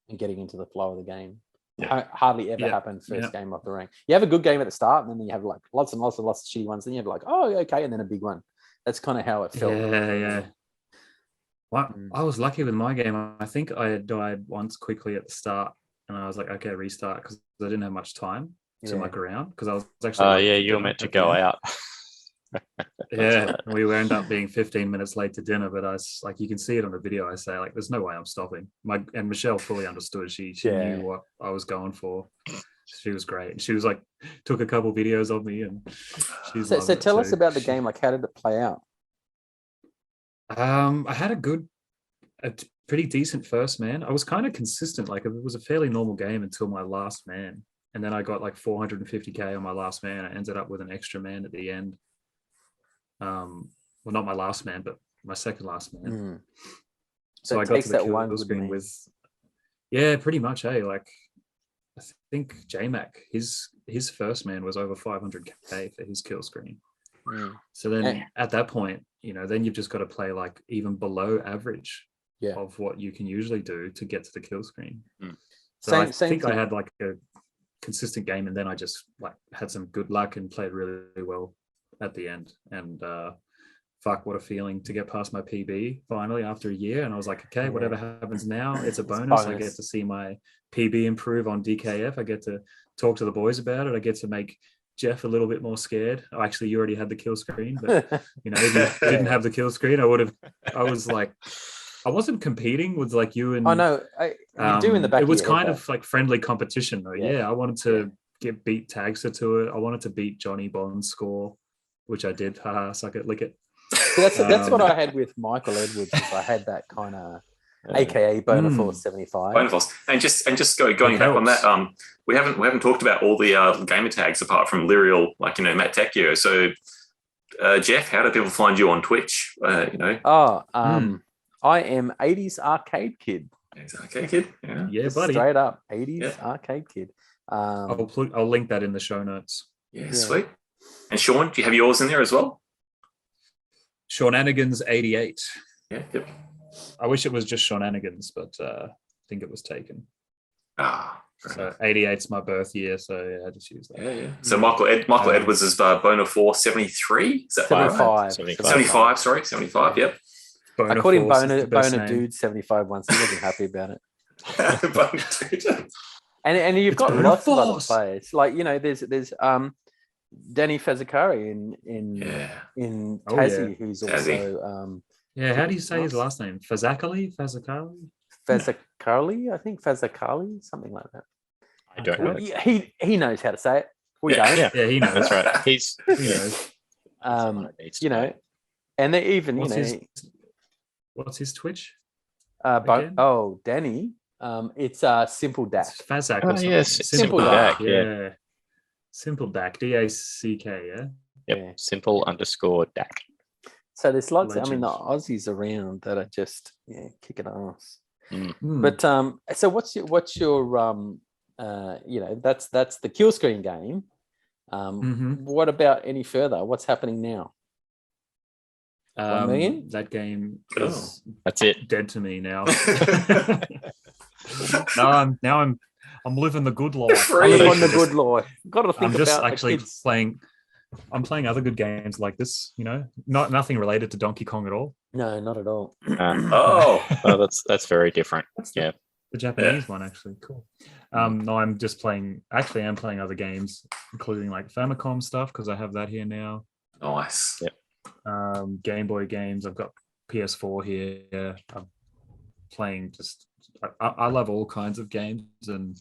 and getting into the flow of the game. Hardly ever happened first game off the rank. You have a good game at the start, and then you have like lots and lots of shitty ones. Then you have like, oh, okay, and then a big one. That's kind of how it felt. Yeah. Well, I was lucky with my game. I think I had died once quickly at the start, and I was like, okay, restart, because I didn't have much time to muck around, because I was actually you were meant to go out. We wound up being 15 minutes late to dinner, but I was like, you can see it on the video. I say, like, there's no way I'm stopping. And Michelle fully understood. She knew what I was going for. She was great. She was like, took a couple videos of me, and she's so tell us about the game. Like, how did it play out? I had a pretty decent first man. I was kind of consistent. Like, it was a fairly normal game until my last man, and then I got like 450k on my last man. I ended up with an extra man at the end. Well, not my last man, but my second last man. So I got to the kill screen with, pretty much. Like, I think JMac, his first man was over 500k for his kill screen. So then at that point, then you've just got to play like even below average of what you can usually do to get to the kill screen. So I think I had like a consistent game, and then I just like had some good luck and played really, really well at the end. And fuck, what a feeling to get past my PB finally after a year. And I was like, okay, whatever happens now, it's a bonus. I get to see my PB improve on DKF. I get to talk to the boys about it. I get to make Geoff a little bit more scared. Actually, you already had the kill screen, but if you didn't have the kill screen, I was like, I wasn't competing with like you and you do in the back. It was kind of like friendly competition though. I wanted to beat Tagster to it. I wanted to beat Johnny Bond's score, which I did. Haha, suck it, lick it. That's what I had with Michael Edwards. I had that kind of AKA Bonaforce 75. Bonaforce, and just going back on that. We haven't talked about all the gamer tags apart from Lyrial, like Matt Tecchio. So, Geoff, how do people find you on Twitch? I am 80s arcade kid. 80s arcade kid, yeah, buddy. Straight up 80s arcade kid. I'll link that in the show notes. Yeah, sweet. And Shaun, do you have yours in there as well? Shaunanigans 88. Yeah, yep. I wish it was just Shaunanigans, but I think it was taken. So 88's my birth year, so yeah, I just use that. Yeah. So Michael Edwards is Bona 473. Is that 75. 75, sorry. 75, yep. I called him Bona Dude 75 once. He wasn't happy about it. Bona Dude. And you've got lots of other players. Like, there's Danny Fazacari in Tassie, who's also how do you say his last name? Fazacali, I think Fazacali, something like that. I don't know. He knows how to say it. We don't. Yeah, he knows. That's right. He knows. And they even, what's his Twitch? Danny. It's Simple Dak. Fazak. Oh, yes. Simple Dak. Yeah. Simple Dak. DACK. Yeah. Yep. Simple_Dak. So there's lots. Legends. I mean, the Aussies around that are just kicking ass. Mm. But so what's your that's the Killscreen game. What about any further? What's happening now? 1 million? That game is that's it. Dead to me now. I'm living the good life. I'm living the good life. Got to think I'm just about actually playing. I'm playing other good games like this. Nothing related to Donkey Kong at all. No, not at all. That's very different. The Japanese one, actually. Cool. No, I'm just playing. Actually, I'm playing other games, including like Famicom stuff because I have that here now. Nice. Yep. Game Boy games. I've got PS4 here. I'm playing just. I love all kinds of games, and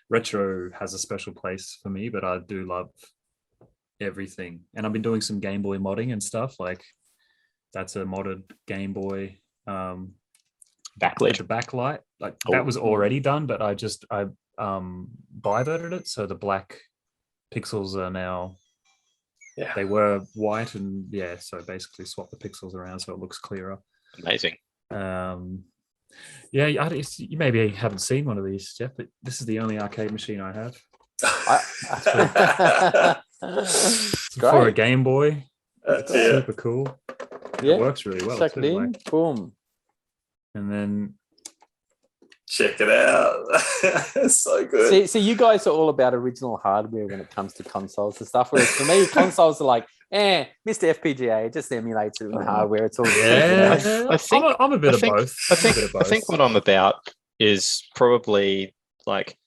retro has a special place for me. But I do love everything, and I've been doing some Game Boy modding and stuff. Like that's a modded Game Boy. Backlit. The backlight, like that was already done, but I biverted it, so the black pixels are now. Yeah. They were white, and so basically swap the pixels around so it looks clearer. Amazing. You maybe haven't seen one of these, Geoff, but this is the only arcade machine I have. For a Game Boy. It's super cool. Yeah. It works really well. Check it in. Boom. And then check it out. It's so good. See, you guys are all about original hardware when it comes to consoles and stuff. Whereas for me, consoles are like, Mr. FPGA, it just emulates it in hardware. It's all good. I'm a bit of both. I think what I'm about is probably like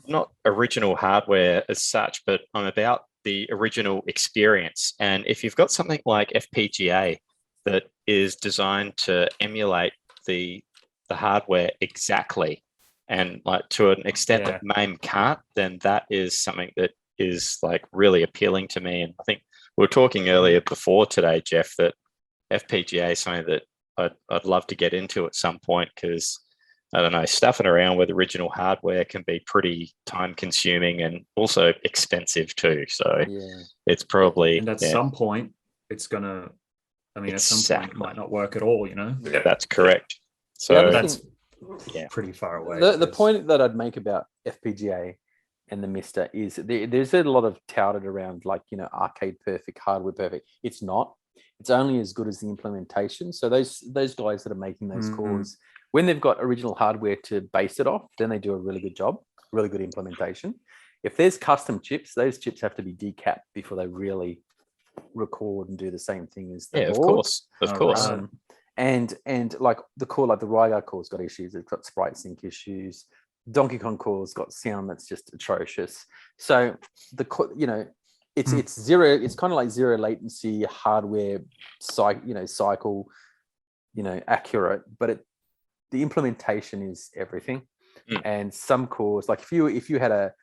not original hardware as such, but I'm about the original experience. And if you've got something like FPGA that is designed to emulate the hardware exactly, and like to an extent that MAME can't, then that is something that is like really appealing to me. And I think we were talking earlier before today, Geoff, that FPGA is something that I'd love to get into at some point, because I don't know, stuffing around with original hardware can be pretty time consuming and also expensive too. So it's probably, and at some point it's gonna, at some point it might not work at all, Yeah, that's correct. So that's pretty far away. The point that I'd make about FPGA and the Mister is there's a lot of touted around like, arcade perfect, hardware perfect. It's not. It's only as good as the implementation. So those guys that are making those cores, when they've got original hardware to base it off, then they do a really good job, really good implementation. If there's custom chips, those chips have to be decapped before they really record and do the same thing as the board. Of course. And like the core, like the Rygar core's got issues. It's got sprite sync issues. Donkey Kong core's got sound that's just atrocious. So it's zero. It's kind of like zero latency hardware, cycle, accurate. But the implementation is everything. And some cores, like if you had a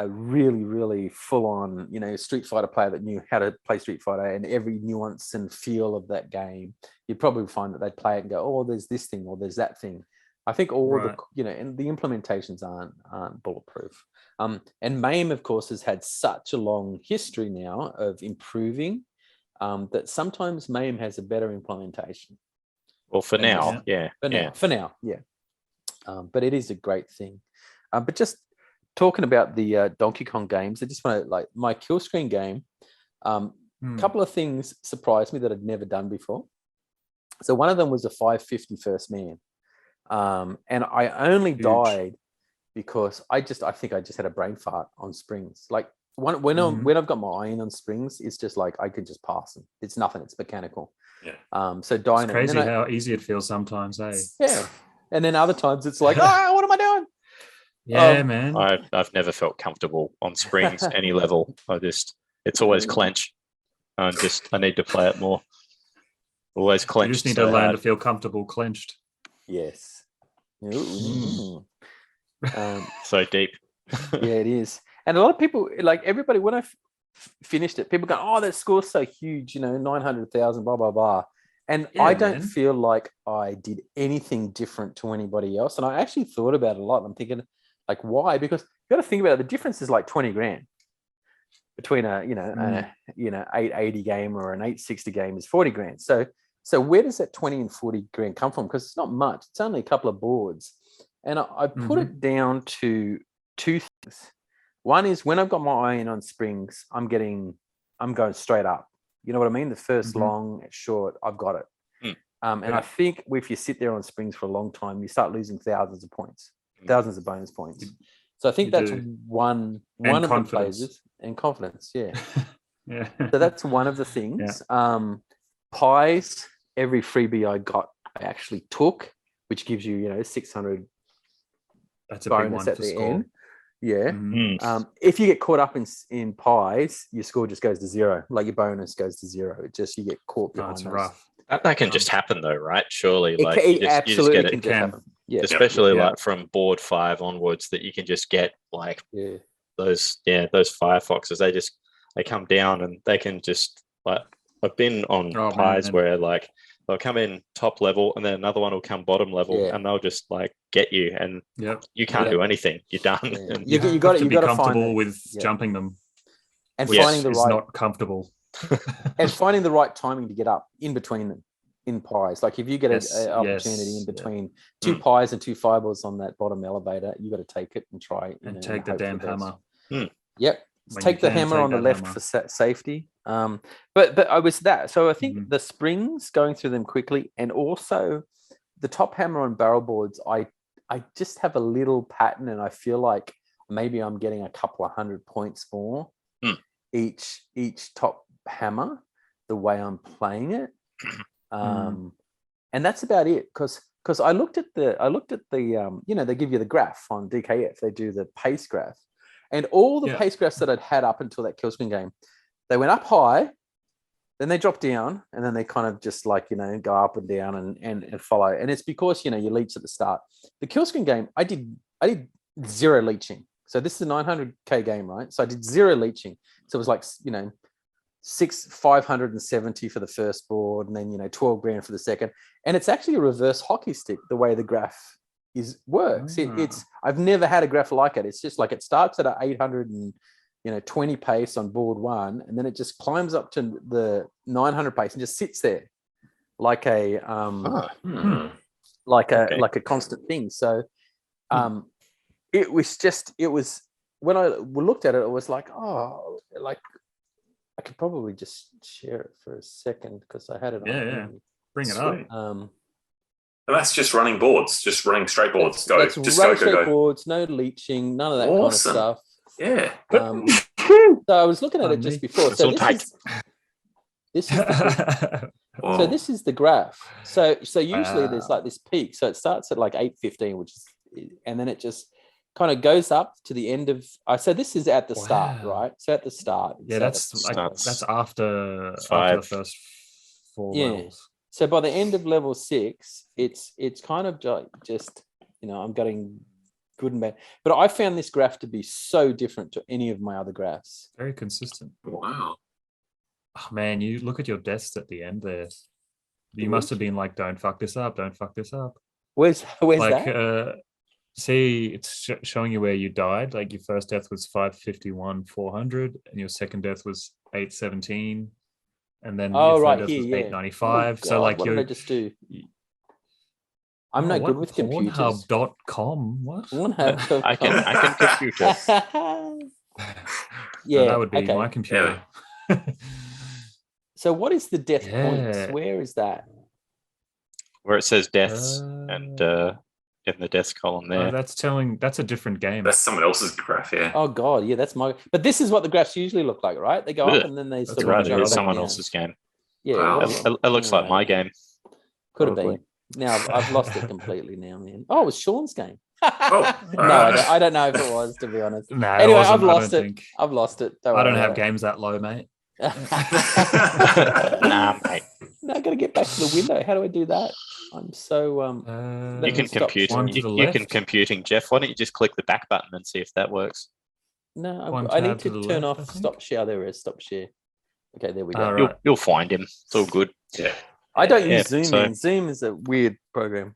really, really full-on, Street Fighter player that knew how to play Street Fighter and every nuance and feel of that game, you'd probably find that they'd play it and go, oh, there's this thing or there's that thing. I think all and the implementations aren't bulletproof. And MAME, of course, has had such a long history now of improving that sometimes MAME has a better implementation. Well, for now. But it is a great thing. But just talking about the Donkey Kong games, I just want to, like, my Killscreen game, a couple of things surprised me that I'd never done before. So one of them was a 550 first man. And I only died because I think I just had a brain fart on springs. Like when I've got my eye in on springs, it's just like I can just pass them. It's nothing. It's mechanical. Yeah. So dyno. It's crazy how easy it feels sometimes, eh? Yeah. And then other times it's like, what am I doing? Yeah, man. I've never felt comfortable on springs any level. It's always clench. I need to play it more. Always clenched. You just need to learn to feel comfortable clenched. Yes. So deep. Yeah, it is. And a lot of people, like everybody, when I finished it, people go, "Oh, that score's so huge, 900,000, blah blah blah." And I don't feel like I did anything different to anybody else. And I actually thought about it a lot. And I'm thinking, like, why? Because you got to think about it. The difference is like 20 grand between a 880 game or an 860 game is 40 grand. So where does that 20 and 40 grand come from? Because it's not much. It's only a couple of boards. And I put it down to two things. One is when I've got my eye in on springs, I'm going straight up. You know what I mean? The first long, short, I've got it. And I think if you sit there on springs for a long time, you start losing thousands of points, thousands of bonus points. So I think that's one of the places. And confidence, yeah. Yeah. So that's one of the things. Yeah. Pies, every freebie I got, I actually took, which gives you, 600 that's a bonus big one at for the score. end. Yeah. If you get caught up in pies, your score just goes to zero. Like your bonus goes to zero. You get caught behind. It's those. rough. That can just happen though, right? Surely, it absolutely can just happen. Yeah, especially like from board 5 onwards, that you can just get like those Firefoxes. They come down and they can just like I've been on pies where like they'll come in top level and then another one will come bottom level and they'll just like get you and you can't do anything. You're done. Yeah. And You got to be comfortable with jumping them, and finding the right. Not comfortable. And finding the right timing to get up in between them in pies. Like if you get an opportunity in between two pies and two fireballs on that bottom elevator, you got to take it and try it. And take the damn hammer. Yep. Take the hammer on the left for safety. But I was that. So I think the springs, going through them quickly, and also the top hammer on barrel boards, I just have a little pattern, and I feel like maybe I'm getting a couple of 100 points more each top hammer the way I'm playing it. And that's about it. Because I looked at the they give you the graph on DKF. They do the pace graph. And all the pace graphs that I'd had up until that Killscreen game, they went up high, then they drop down, and then they kind of just like, go up and down and follow. And it's because, you leech at the start. The Killscreen game, I did zero leeching. So this is a 900K game, right? So I did zero leeching. So it was like, 570 for the first board, and then, 12 grand for the second. And it's actually a reverse hockey stick, the way the graph works. It's I've never had a graph like it. It's just like it starts at an 820 pace on board 1, and then it just climbs up to the 900 pace and just sits there like a like a constant thing. So it was when I looked at it, it was like, like I could probably just share it for a second because I had it on. Bring it up. And that's just running boards, just running straight boards. That's straight boards, no leaching, none of that kind of stuff. Yeah. So I was looking at it just before. So this is the graph. So usually there's like this peak. So it starts at like 8:15, and then it just kind of goes up to the end of. So this is at the start, right? So at the start. Yeah, that's after the first 4 levels. So by the end of level 6, it's kind of just I'm getting good and bad. But I found this graph to be so different to any of my other graphs. Very consistent. Wow. Oh, man, you look at your deaths at the end there. You must have been like, don't fuck this up, don't fuck this up. Where's like, that? See, it's showing you where you died. Like your first death was 551, 400, and your second death was 817. And then your third death was 895. So like, what did I just do? I'm not good with computers. Pornhub.com. What? Pornhub.com. I can computer. Yeah, that would be my computer. So what is the death points? Where is that? Where it says deaths and the death column Oh, there. that's a different game. That's someone else's graph, yeah. Oh God, yeah, that's my. But this is what the graphs usually look like, right? They go up and then they That's sort right, of it jump is back someone down. else's game. Yeah, Wow. It looks like my game. Could have Probably. been. Now I've lost it completely now, man. Oh, it was Sean's game. Oh, No, I don't know if it was, to be honest. No, it Anyway, wasn't, I've lost I it. don't think. I've lost it. I don't worry have about games that low, mate. it. Nah, mate. Now I got to get back to the window. How do I do that? I'm so You can stop compute. one to the You can left. computing, Jeff. Why don't you just click the back button and see if that works? No, One I need tab to to the turn left, I off think. stop share. There it is, stop share. Okay, there we go. All right. You'll find him. It's all good. yeah. I don't Yeah, use Zoom. so- Man. Zoom is a weird program.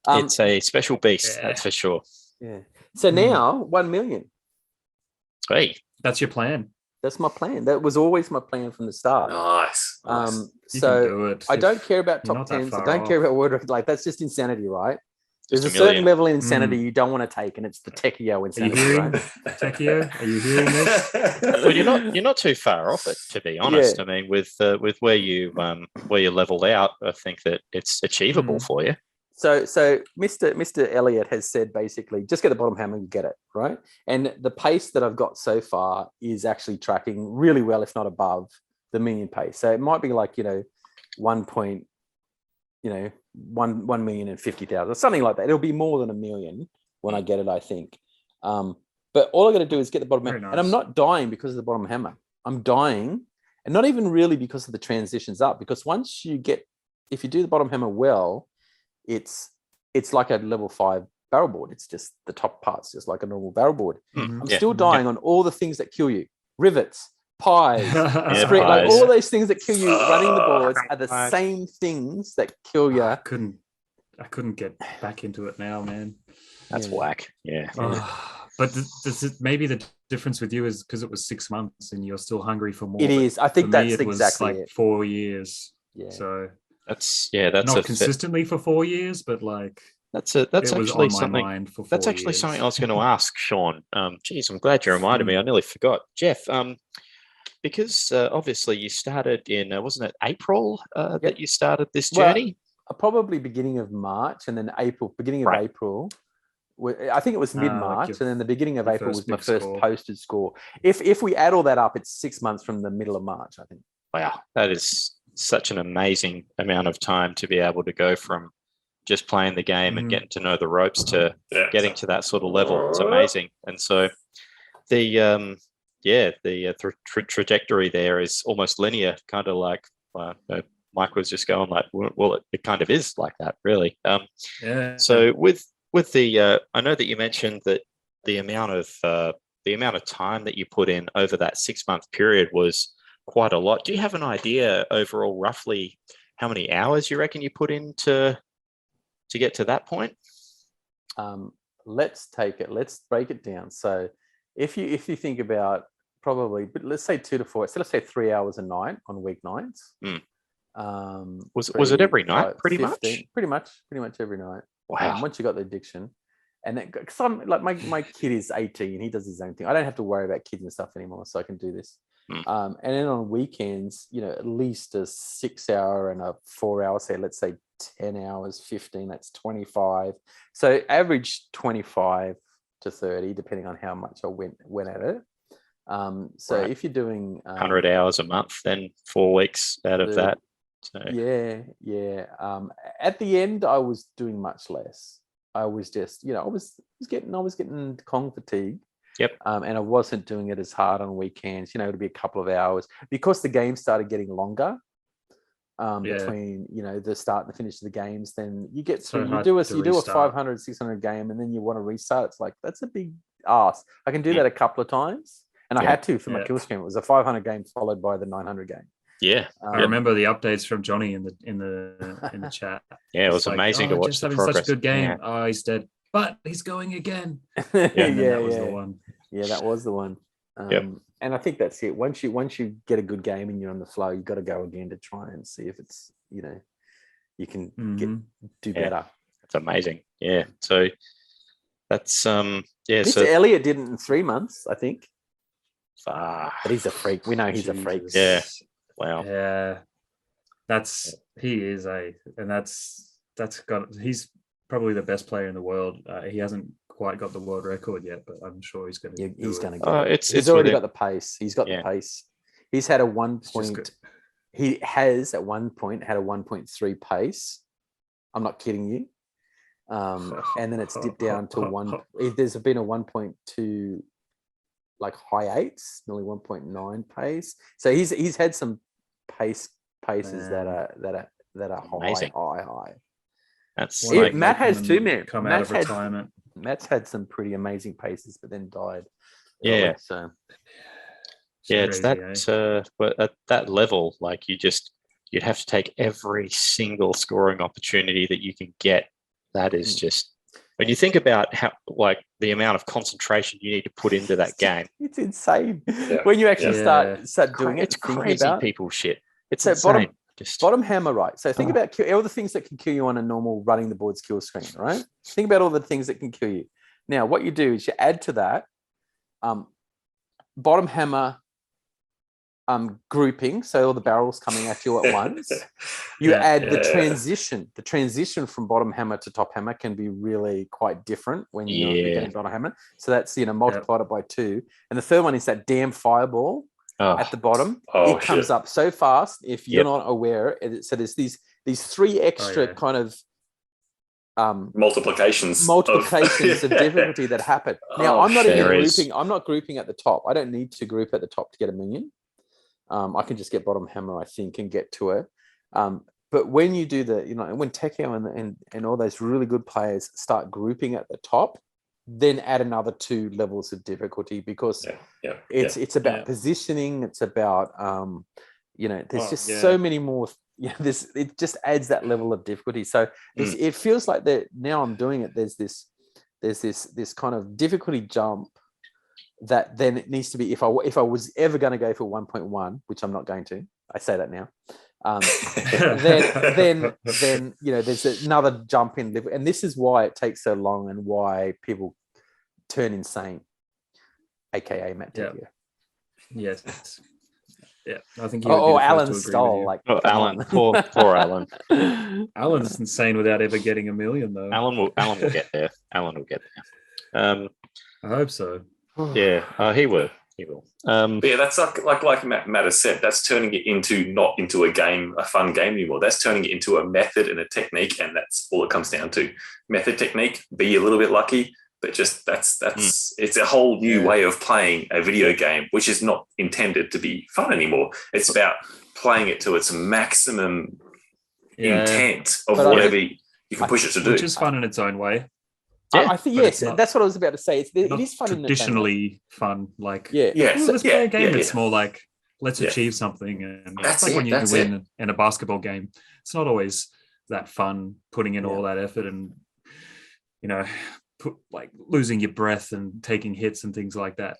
It's a special beast, yeah. that's for sure. Yeah. So now 1 million. Hey, That's your plan. That's my plan. That was always my plan from the start. Nice. You can So do it. I don't care about You're top not that tens. I far don't care off. about word like that's just insanity, right? There's Just a a certain million. level of insanity you don't want to take, and it's the techio Are you insanity, hearing, right? Techio? Are you hearing this? well, you're not too far off it, to be honest. I mean, with where you leveled out, I think that it's achievable for you. So Mr. Elliott has said basically just get the bottom hammer and get it, right? And the pace that I've got so far is actually tracking really well, if not above the million pace. So it might be like, 1,050,000 or something like that. It'll be more than a million when I get it, I think. But all I got to do is get the bottom hammer. Very And I'm nice. not dying because of the bottom hammer. I'm dying, and not even really because of the transitions up, because if you do the bottom hammer well, it's like a level 5 barrel board. It's just the top part's just like a normal barrel board. Mhm. I'm Yeah. still dying on all the things that kill you. Rivets, pies, like pies. all those things that kill you running the boards are the same things that kill you. I couldn't get back into it now, man. That's whack. Yeah. But maybe the difference with you is because it was 6 months and you're still hungry for more. It is. I think For that's me, it was exactly like it. 4 years. Yeah. So That's not consistently for 4 years, but like that's it was actually on my something. mind for 4 That's actually years. something I was going to ask, Sean. Geez, I'm glad you reminded me. I nearly forgot, Jeff. Because obviously you started in wasn't it April that you started this journey? Well, probably beginning of March, and then beginning of Right. April. I think it was mid-March, your- and then the beginning of your April first was my big first score. posted score. If we add all that up, it's 6 months from the middle of March, I think. Wow, that is such an amazing amount of time to be able to go from just playing the game and getting to know the ropes to getting to that sort of level. It's amazing. And so the trajectory there is almost linear, kind of like Mike was just going like, well, it kind of is like that, really. So with the, I know that you mentioned that the amount of time that you put in over that 6 month period was quite a lot. Do you have an idea overall, roughly, how many hours you reckon you put in to get to that point? Let's break it down. So if you think about probably, but let's say 2 to 4, so let's say 3 hours a night on weeknights. Was it every night? Pretty 15, much. pretty much every night. Wow. Once you got the addiction, and some like my kid is 18, he does his own thing. I don't have to worry about kids and stuff anymore, so I can do this. And then on weekends, at least a 6 hour and a 4 hour, say let's say 10 hours, 15, that's 25. So average 25 to 30, depending on how much I went at it. So if you're doing 100 hours a month, then 4 weeks out of that. So. Yeah. At the end, I was doing much less. I was just, I was getting Kong fatigue. Yep. And I wasn't doing it as hard on weekends. It'd be a couple of hours because the game started getting longer. Between the start and the finish of the games, then you get So you do a restart. 500, 600 game, and then you want to restart. It's like that's a big ask. I can do that a couple of times, and I had to for my Killscreen. It was a 500 game followed by the 900 game. Yeah, I remember the updates from Johnny in the chat. Yeah, it was amazing to watch just the having progress. such a good game. Yeah. Oh, he's dead, but he's going again. That was the one. Yeah, that was the one. And I think that's it. Once you get a good game and you're on the flow, you've got to go again to try and see if it's you can do better. It's amazing. Yeah. So that's Mr. Elliott did it in 3 months, I think. But he's a freak. We know he's a freak. Yeah. Wow. Yeah. He is and he's probably the best player in the world. He hasn't quite got the world record yet, but I'm sure he's going to. Yeah, he's going to get it. He's already got the pace. He's got the pace. He's had a 1 point. He has at one point had a 1.3 pace. I'm not kidding you. And then it's dipped down to one. There's been a 1.2, like high eights, nearly 1.9 pace. So he's had some paces that are high. That's Matt has too, man. Come out of retirement. Matt's had some pretty amazing paces, but then died. Yeah. So it's that. But at that level, like you'd have to take every single scoring opportunity that you can get. That is just when you think about how, like, the amount of concentration you need to put into that game. It's insane when you actually start doing it. It's crazy people shit. It's so insane. Bottom hammer, right? So think about all the things that can kill you on a normal running the boards kill screen, right? Think about all the things that can kill you. Now, what you do is you add to that bottom hammer grouping, so all the barrels coming at you at once. You add the transition. The transition from bottom hammer to top hammer can be really quite different when you're getting bottom hammer. So that's multiplied it by 2. And the third one is that damn fireball at the bottom. It comes up so fast if you're not aware. So there's these 3 extra kind of multiplications of difficulty that happen. Now I'm not even grouping. I'm not grouping at the top. I don't need to group at the top to get a million. I can just get bottom hammer, I think, and get to it. But when you do when Tekio and all those really good players start grouping at the top, then add another 2 levels of difficulty, because it's about positioning. It's about there's so many more. It just adds that level of difficulty. So it feels like that now I'm doing it. There's this kind of difficulty jump that then it needs to be, if I was ever going to go for 1.1, which I'm not going to, I say that now, then there's another jump in level, and this is why it takes so long and why people turn insane, aka Matt Tekio. Yes. Yeah, I think. Alan Stoll, Alan, poor Alan. Alan's insane without ever getting a million, though. Alan will get there. I hope so. He will. That's like Matt has said. That's turning it not into a fun game anymore. That's turning it into a method and a technique, and that's all it comes down to. Method, technique. Be a little bit lucky, but just it's a whole new way of playing a video game, which is not intended to be fun anymore. It's about playing it to its maximum intent of whatever you can push it to do, which is fun in its own way. I think that's what I was about to say. It is fun. Traditionally fun, like let's play a game that's more like let's achieve something, and that's like when you win in a basketball game. It's not always that fun putting in all that effort and losing your breath and taking hits and things like that.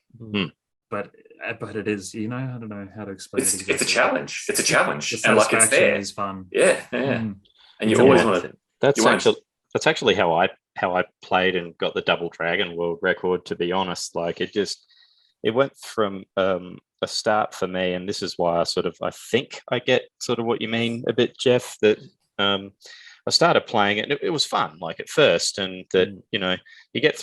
But it is, I don't know how to explain it exactly. It's a challenge. It's a challenge, and like it's there. Is fun. And you always want to. That's actually how I played and got the double dragon world record, to be honest. Like it went from a start for me, and this is why I think I get sort of what you mean a bit, Geoff, that I started playing it and it was fun, like at first, and that you get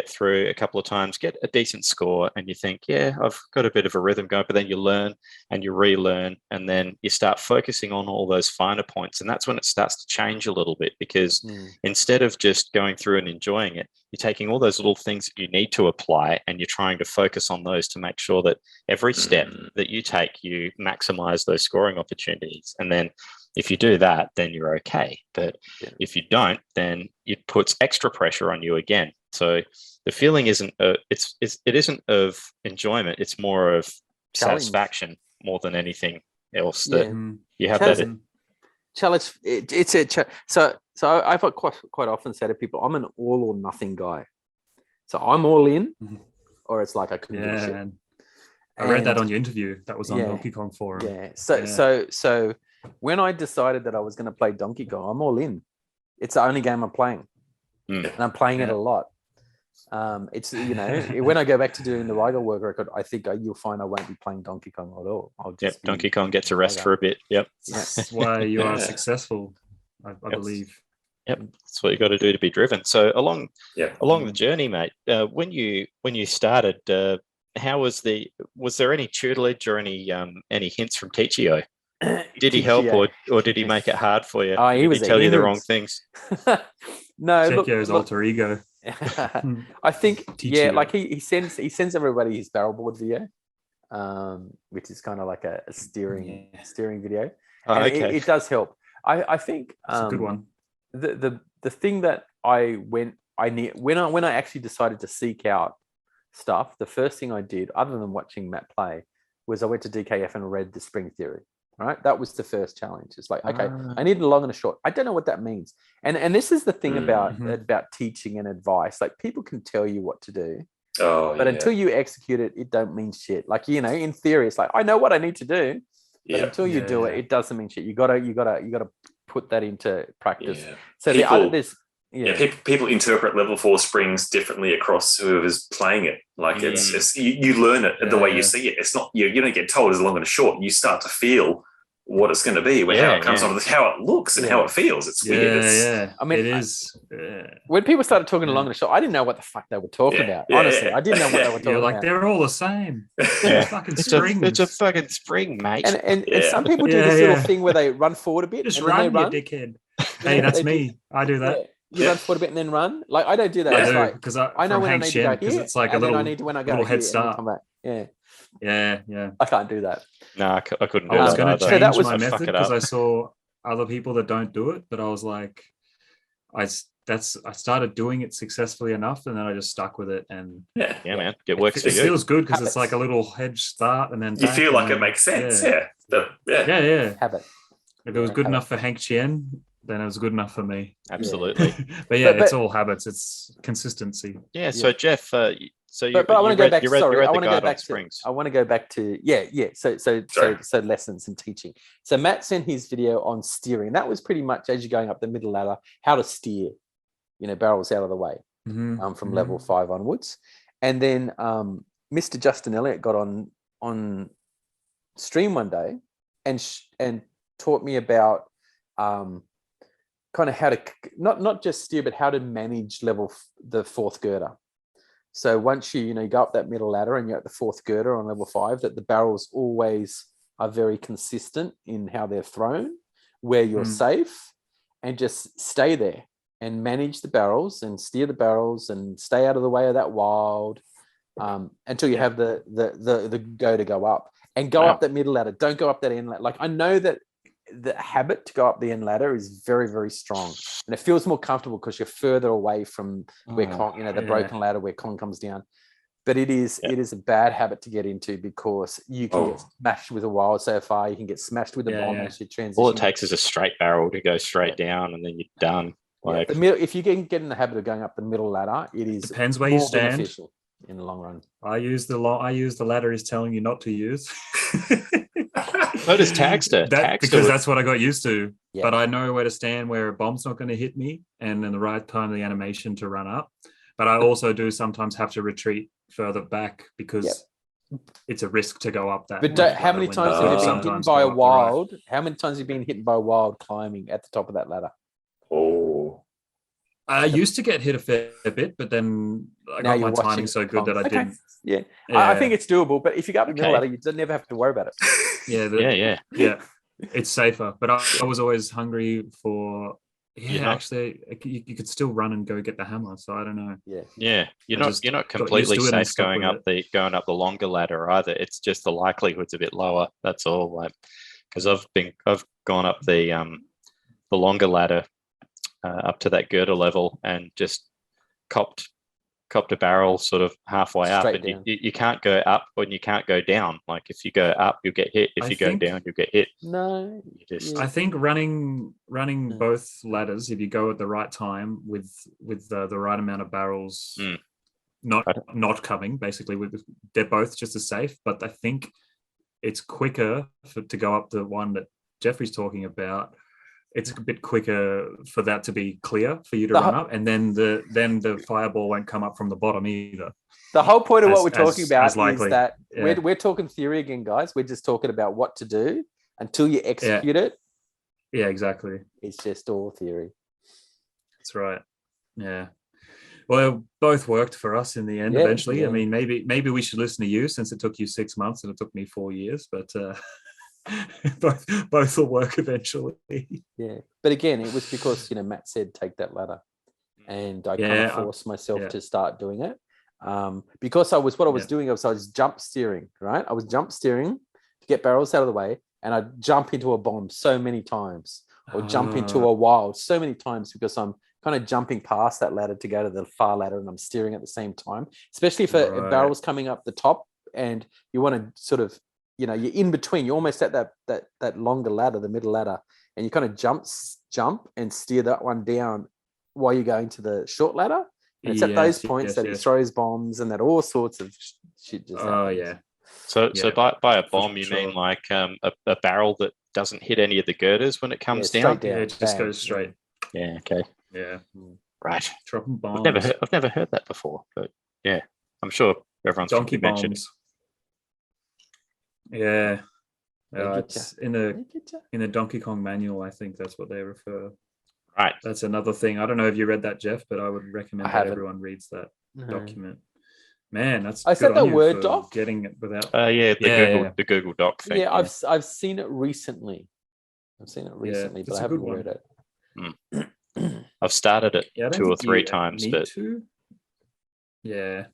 through a couple of times, get a decent score, and you think, I've got a bit of a rhythm going, but then you learn and you relearn, and then you start focusing on all those finer points, and that's when it starts to change a little bit, because instead of just going through and enjoying it, you're taking all those little things that you need to apply, and you're trying to focus on those to make sure that every step that you take, you maximize those scoring opportunities. And then if you do that, then you're okay. But if you don't, then it puts extra pressure on you again. So the feeling it isn't of enjoyment. It's more of satisfaction more than anything else. That you have that challenge. So I've quite often said to people, I'm an all or nothing guy. So I'm all in, or it's like I couldn't give a shit. I read that on your interview. That was on Donkey Kong Forum. So when I decided that I was going to play Donkey Kong, I'm all in. It's the only game I'm playing, and I'm playing it a lot. It's when I go back to doing the Rygar work record, I think you'll find I won't be playing Donkey Kong at all. I'll just Donkey Kong gets a rest for a bit. Yep, that's why you are successful, I believe. Yep, that's what you got to do to be driven. So along the journey, mate, when you started, how was there any tutelage or any hints from Tichio? Did he help, or did he make it hard for you? Did he tell you the wrong things? No, Tichio's alter ego. I think like he sends everybody his barrel board video, which is kind of like a steering video. And it does help. I think it's a good one. The thing that when I actually decided to seek out stuff, the first thing I did, other than watching Matt play, was I went to DKF and read the spring theory. Right, that was the first challenge. It's like, okay, I need a long and a short. I don't know what that means. And this is the thing about teaching and advice. Like, people can tell you what to do, but until you execute it, it don't mean shit. Like, in theory, it's like, I know what I need to do, but until you do it, it doesn't mean shit. You gotta put that into practice. Yeah. So people interpret level 4 springs differently across whoever's playing it. Like it's you learn it the way you see it. It's not you don't get told as long and short. You start to feel what it's going to be, how it comes on, how it looks and how it feels. It's weird. I mean, it is. When people started talking long and short, I didn't know what the fuck they were talking about. Honestly, I didn't know what they were talking about. They're all the same. Fucking springs. It's a fucking spring, mate. And some people do this little thing where they run forward a bit. Just and run, then they run. You dickhead. Hey, that's me. I do that. You run forward a bit and then run. Like, I don't do that. I do, because I know when I need to go here. It's like a little, head start. Yeah. I can't do that. No, I couldn't do that. I was going to change my method because I saw other people that don't do it, but I was like, I started doing it successfly enough, and then I just stuck with it. And man, it works. It feels good because it's like a little hedge start, and then you feel like it makes sense. Habit. If it was good enough for Hank Chien, then it was good enough for me. Absolutely. But it's all habits. It's consistency. Yeah. So Geoff, but I want to go back. Sorry, I want to go back to springs. I want to go back to So lessons and teaching. So Matt sent his video on steering. That was pretty much as you're going up the middle ladder, how to steer, barrels out of the way from level 5 onwards. And then Mr. Justin Elliott got on stream one day and taught me about kind of how to not just steer, but how to manage the 4th girder. So once you go up that middle ladder and you're at the 4th girder on level 5, that the barrels always are very consistent in how they're thrown, where you're safe, and just stay there and manage the barrels and steer the barrels and stay out of the way of that wild until you have the go to go up and go up that middle ladder. Don't go up that end ladder. Like, I know that the habit to go up the end ladder is very, very strong, and it feels more comfortable because you're further away from where the broken ladder where Con comes down. But it is a bad habit to get into because you can get smashed with a wild so far. You can get smashed with a bomb as you transition. All it takes is a straight barrel to go straight down, and then you're done. Like, if you can get in the habit of going up the middle ladder, it is depends where you stand. Beneficial in the long run. I use the ladder is telling you not to use. So does Tagster. Because that's what I got used to. Yeah. But I know where to stand where a bomb's not going to hit me, and in the right time of the animation to run up. But I also do sometimes have to retreat further back because it's a risk to go up that. But how many times have you been hit by a wild? How many times have you been hit by a wild climbing at the top of that ladder? I used to get hit a fair bit, but then I got my timing so good that I didn't. Yeah. I think it's doable, but if you go up the middle ladder, you never have to worry about it. Yeah. It's safer, but I was always hungry for. Actually, you could still run and go get the hammer. So I don't know. Yeah. You're not completely safe going up the longer ladder either. It's just the likelihood's a bit lower. That's all. Like, because I've gone up the longer ladder up to that girder level and just copped a barrel sort of halfway up, and you can't go up and you can't go down. Like, if you go up, you'll get hit. If you go down, you'll get hit. No, I think running both ladders, if you go at the right time with the right amount of barrels, not coming, basically, they're both just as safe. But I think it's quicker to go up the one that Jeffrey's talking about. It's a bit quicker for that to be clear for you to run up, and then the fireball won't come up from the bottom either. The whole point of what we're talking about is that we're talking theory again, guys. We're just talking about what to do until you execute it. Yeah, exactly. It's just all theory. That's right. Yeah. Well, both worked for us in the end. Eventually, yeah. I mean, maybe we should listen to you since it took you 6 months and it took me 4 years. But both will work eventually. Yeah, but again, it was because Matt said take that ladder, and I kind of forced myself to start doing it. Because I was doing. I was jump steering, right? I was jump steering to get barrels out of the way, and I'd jump into a bomb so many times, or jump into a wild so many times because I'm kind of jumping past that ladder to go to the far ladder, and I'm steering at the same time. Especially if a barrel's coming up the top, and you want to sort of, you're in between. You're almost at that longer ladder, the middle ladder, and you kind of jump and steer that one down while you're going to the short ladder. And it's at those points that he throws bombs and that all sorts of shit just happens. So by a bomb, you mean like a barrel that doesn't hit any of the girders when it comes down? Yeah, it just goes straight. Yeah. Okay. Yeah. Right. Dropping bombs. I've never heard that before, but yeah, I'm sure everyone's donkey bombs. Mentioned. Yeah. It's in the Donkey Kong manual. I think that's what they refer. Right. That's another thing. I don't know if you read that, Geoff, but I would recommend that everyone reads that document. Man, that's. I said the Word doc. Getting it without. The Google Doc thing. Yeah, I've seen it recently. But I haven't read it. I've started it 2 or 3 times, but yeah,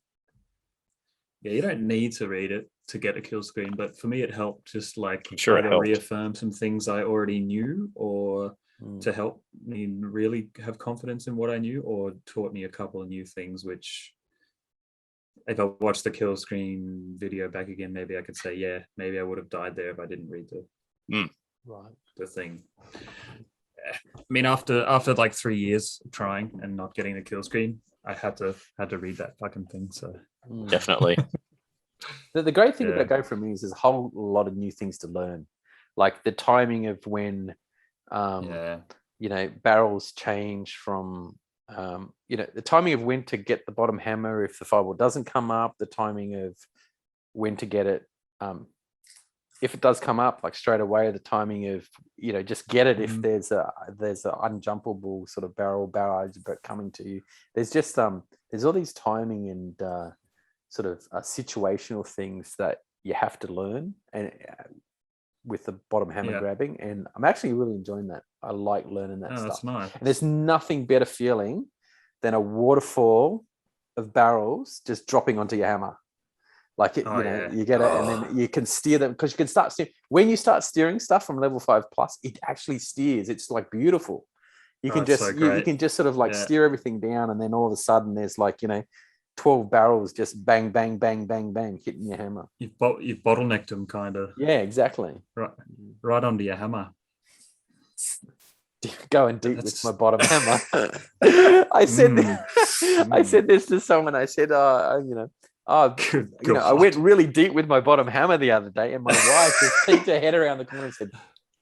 you don't need to read it to get a kill screen, but for me it helped just like either reaffirm some things I already knew, or to help me really have confidence in what I knew, or taught me a couple of new things, which if I watched the kill screen video back again, maybe I could say, maybe I would have died there if I didn't read the thing. I mean, after like 3 years of trying and not getting the kill screen, I had to read that fucking thing. So definitely. The great thing about Go From Me is there's a whole lot of new things to learn, like the timing of when, barrels change from, the timing of when to get the bottom hammer if the fireball doesn't come up, the timing of when to get it. If it does come up, like straight away, the timing of, just get it if there's a unjumpable sort of barrel barrage coming to you. There's just there's all these timing and sort of situational things that you have to learn, and with the bottom hammer grabbing, and I'm actually really enjoying that. I like learning that stuff. That's nice. And there's nothing better feeling than a waterfall of barrels just dropping onto your hammer. Like it, you get it, and then you can steer them, because you can start steering. When you start steering stuff from level 5+, it actually steers. It's like beautiful. You can just you can just sort of like steer everything down, and then all of a sudden there's like 12 barrels just bang bang bang bang bang hitting your hammer. You've bottlenecked them, kind of. Yeah, exactly. Right onto your hammer. Going deep with my bottom hammer. I said this to someone. I said, I went really deep with my bottom hammer the other day, and my wife just peeked her head around the corner and said,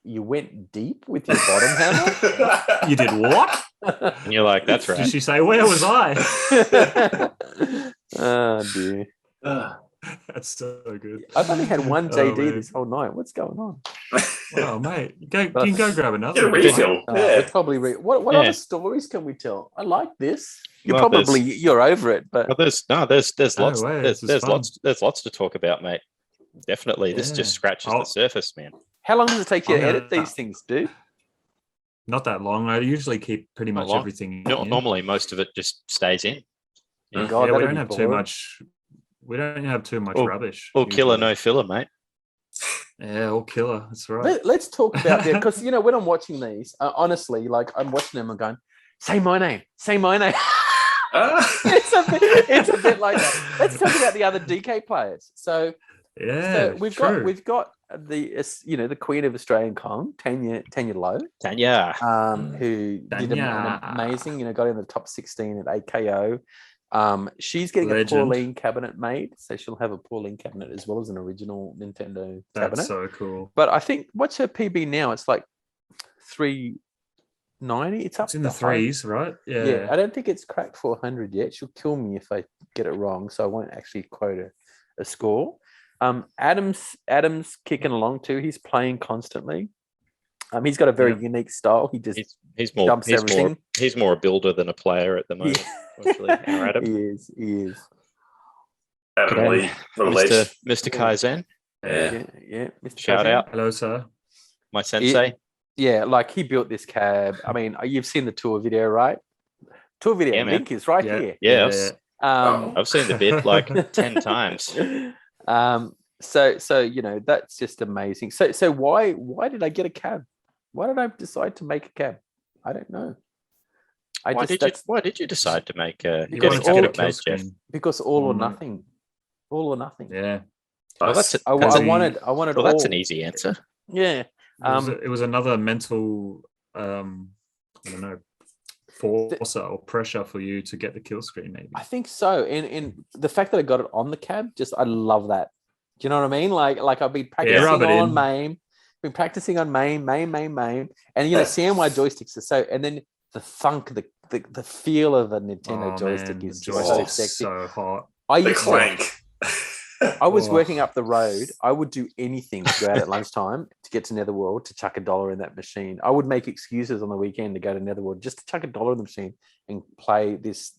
"You went deep with your bottom hammer? You did what?" And you're like, "That's right." Did she say, "Where was I?" Oh dear. That's so good. I've only had one JD this whole night. What's going on? Oh, mate. You can go grab another. Get a refill. We'll probably what other stories can we tell? I like this. You're over it, but there's lots. There's lots to talk about, mate. Definitely. This just scratches the surface, man. How long does it take you to edit these things, dude? Not that long. I usually keep pretty much everything. Normally, most of it just stays in. We don't have too much. We don't have too much rubbish. All killer, no filler, mate. Yeah, all killer. That's right. Let's talk about that, because when I'm watching these, honestly, like I'm watching them and going, "Say my name, say my name." It's a bit like that. Let's talk about the other DK players. So we've got the Queen of Australian Kong, Tanya Lowe. Who did an amazing, got in the top 16 at AKO. She's getting a Pauline cabinet made, so she'll have a Pauline cabinet as well as an original Nintendo cabinet. That's so cool. But I think, what's her PB now? It's like 390. It's in the threes, right? Yeah. I don't think it's cracked 400 yet. She'll kill me if I get it wrong, so I won't actually quote a score. Adam's kicking along too. He's playing constantly. He's got a very unique style. He just he's dumps everything. He's more a builder than a player at the moment. Actually, our Adam. He is. Adam Lee, Mr. Kaizen. Yeah. Mr. Shout Kaizen. out. Hello, sir. My sensei. Yeah, like he built this cab. I mean, you've seen the tour video, right? Tour video link is right here. Yes. Yeah. I've seen the bit like 10 times. So you know, that's just amazing. So why did I get a cab? Why did I decide to make a cab? I don't know. Why did you decide to make a Killscreen? Because all or nothing. All or nothing. Yeah. Well, I wanted well, that's an easy answer. Yeah. It was another mental I don't know, force or pressure for you to get the Killscreen, maybe. I think so. And the fact that I got it on the cab, I love that. Do you know what I mean? Like I've been practicing on MAME, and you know, CMY joysticks are so, and then the thunk, the feel of a Nintendo joystick is so sexy. So hot. The clank. I was working up the road. I would do anything to go out at lunchtime to get to Netherworld to chuck $1 in that machine. I would make excuses on the weekend to go to Netherworld just to chuck $1 in the machine and play this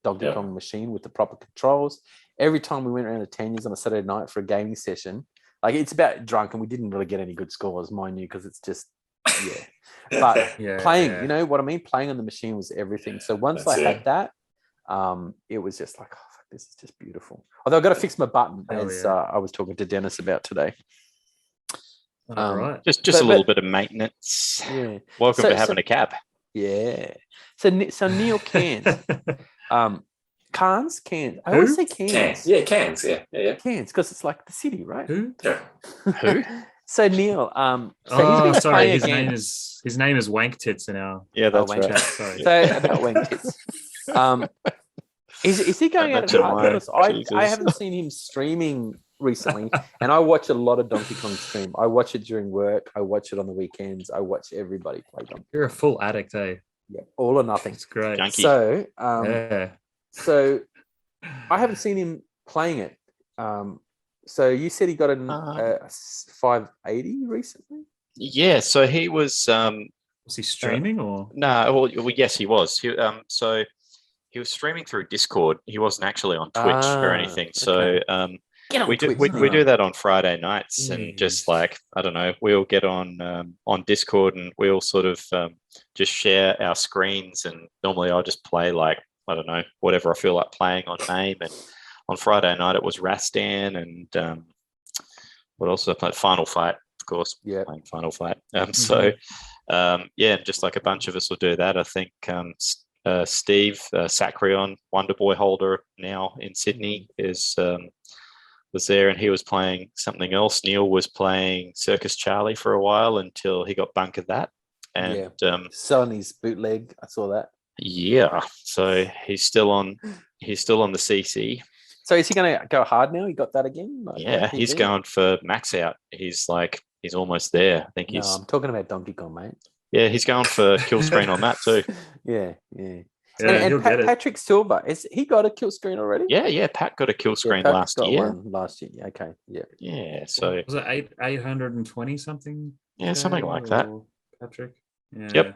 Donkey Kong machine with the proper controls. Every time we went around to Tanya's on a Saturday night for a gaming session, like it's about drunk, and we didn't really get any good scores, mind you, because it's just But playing, you know what I mean? Playing on the machine was everything. So once I had that, it was just like, oh, fuck, this is just beautiful. Although I've got to fix my button, as I was talking to Dennis about today. Right. Just a little bit of maintenance. Yeah. Welcome to having a cab. Yeah. So Neil Cairns. Cairns? I always say Cairns. Yeah, Cairns. Yeah. Cairns, because it's like the city, right? Who? Yeah. Who? So Neil, he's been playing again. His name is Wank Tits in our that's Wank right. Sorry. So about Wank Tits. Is he going out at hard? Because I haven't seen him streaming recently, and I watch a lot of Donkey Kong stream. I watch it during work. I watch it on the weekends. I watch everybody play Donkey Kong. You're a full addict, eh? Yeah, all or nothing. It's great. Junkie. So, so I haven't seen him playing it. So you said he got a 580 recently? Yeah, so he was. Was he streaming or no? Well, yes, he was. So he was streaming through Discord. He wasn't actually on Twitch or anything. So we do that on Friday nights, and just like, I don't know, we'll get on Discord, and we'll sort of just share our screens. And normally I'll just play, like, I don't know, whatever I feel like playing on MAME. And on Friday night it was Rastan, and what else did I play? Final Fight, of course. Yeah, playing Final Fight. So just like a bunch of us will do that. I think Steve Sacrion, Wonder Boy holder now in Sydney, was there, and he was playing something else. Neil was playing Circus Charlie for a while until he got bunkered that. And selling his bootleg. I saw that. Yeah, so he's still on the CC. So is he going to go hard now? He got that again? He's going for max out. He's almost there. I think he's. No, I'm talking about Donkey Kong, mate. Yeah, he's going for Killscreen on that too. Yeah. And Patrick Silver, has he got a Killscreen already? Yeah. Pat got a Killscreen last year. Last year. Okay. Yeah. Yeah. So was it 820 something? Yeah, something like that. Patrick. Yeah.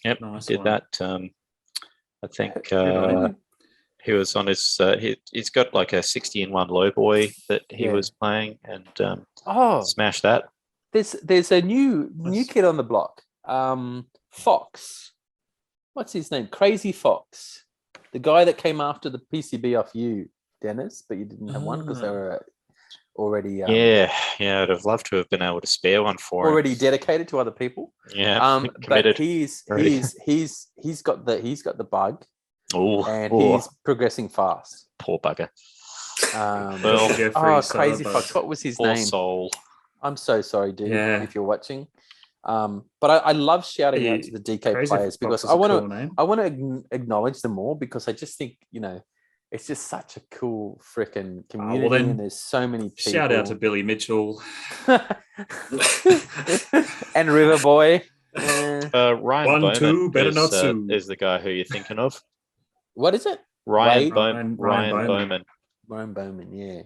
Yep. Nice did one. that. I think he was on his. He's got like a 60-in-1 low boy that he was playing, and smashed that. There's a new kid on the block. Fox. What's his name? Crazy Fox. The guy that came after the PCB off you, Dennis, but you didn't have one because they were already. I'd have loved to have been able to spare one for him. Already dedicated to other people. Yeah, but he's got the bug. He's progressing fast. Poor bugger. Crazy Fox. What was his name? Soul. I'm so sorry, dude. If you're watching. But I love shouting out to the DK players because I want to acknowledge them all, because I just think, it's just such a cool freaking community, and there's so many people. Shout out to Billy Mitchell and River Boy. Ryan Bowman is the guy who you're thinking of. What is it? Ryan Bowman. Ryan Bowman, yeah.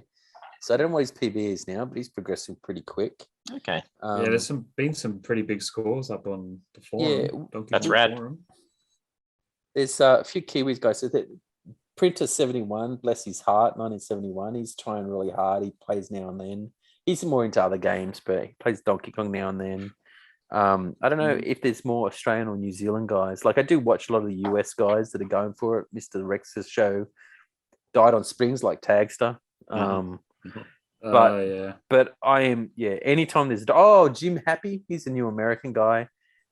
So I don't know what his PB is now, but he's progressing pretty quick. Okay. There's been some pretty big scores up on the forum. Yeah, that's rad. Forum. There's a few Kiwis guys. So that Printer 71, bless his heart, 1971. He's trying really hard. He plays now and then. He's more into other games, but he plays Donkey Kong now and then. I don't know if there's more Australian or New Zealand guys. Like I do watch a lot of the US guys that are going for it. Mr. Rex's show died on springs like Tagster. But I am anytime there's Jim Happy, he's a new American guy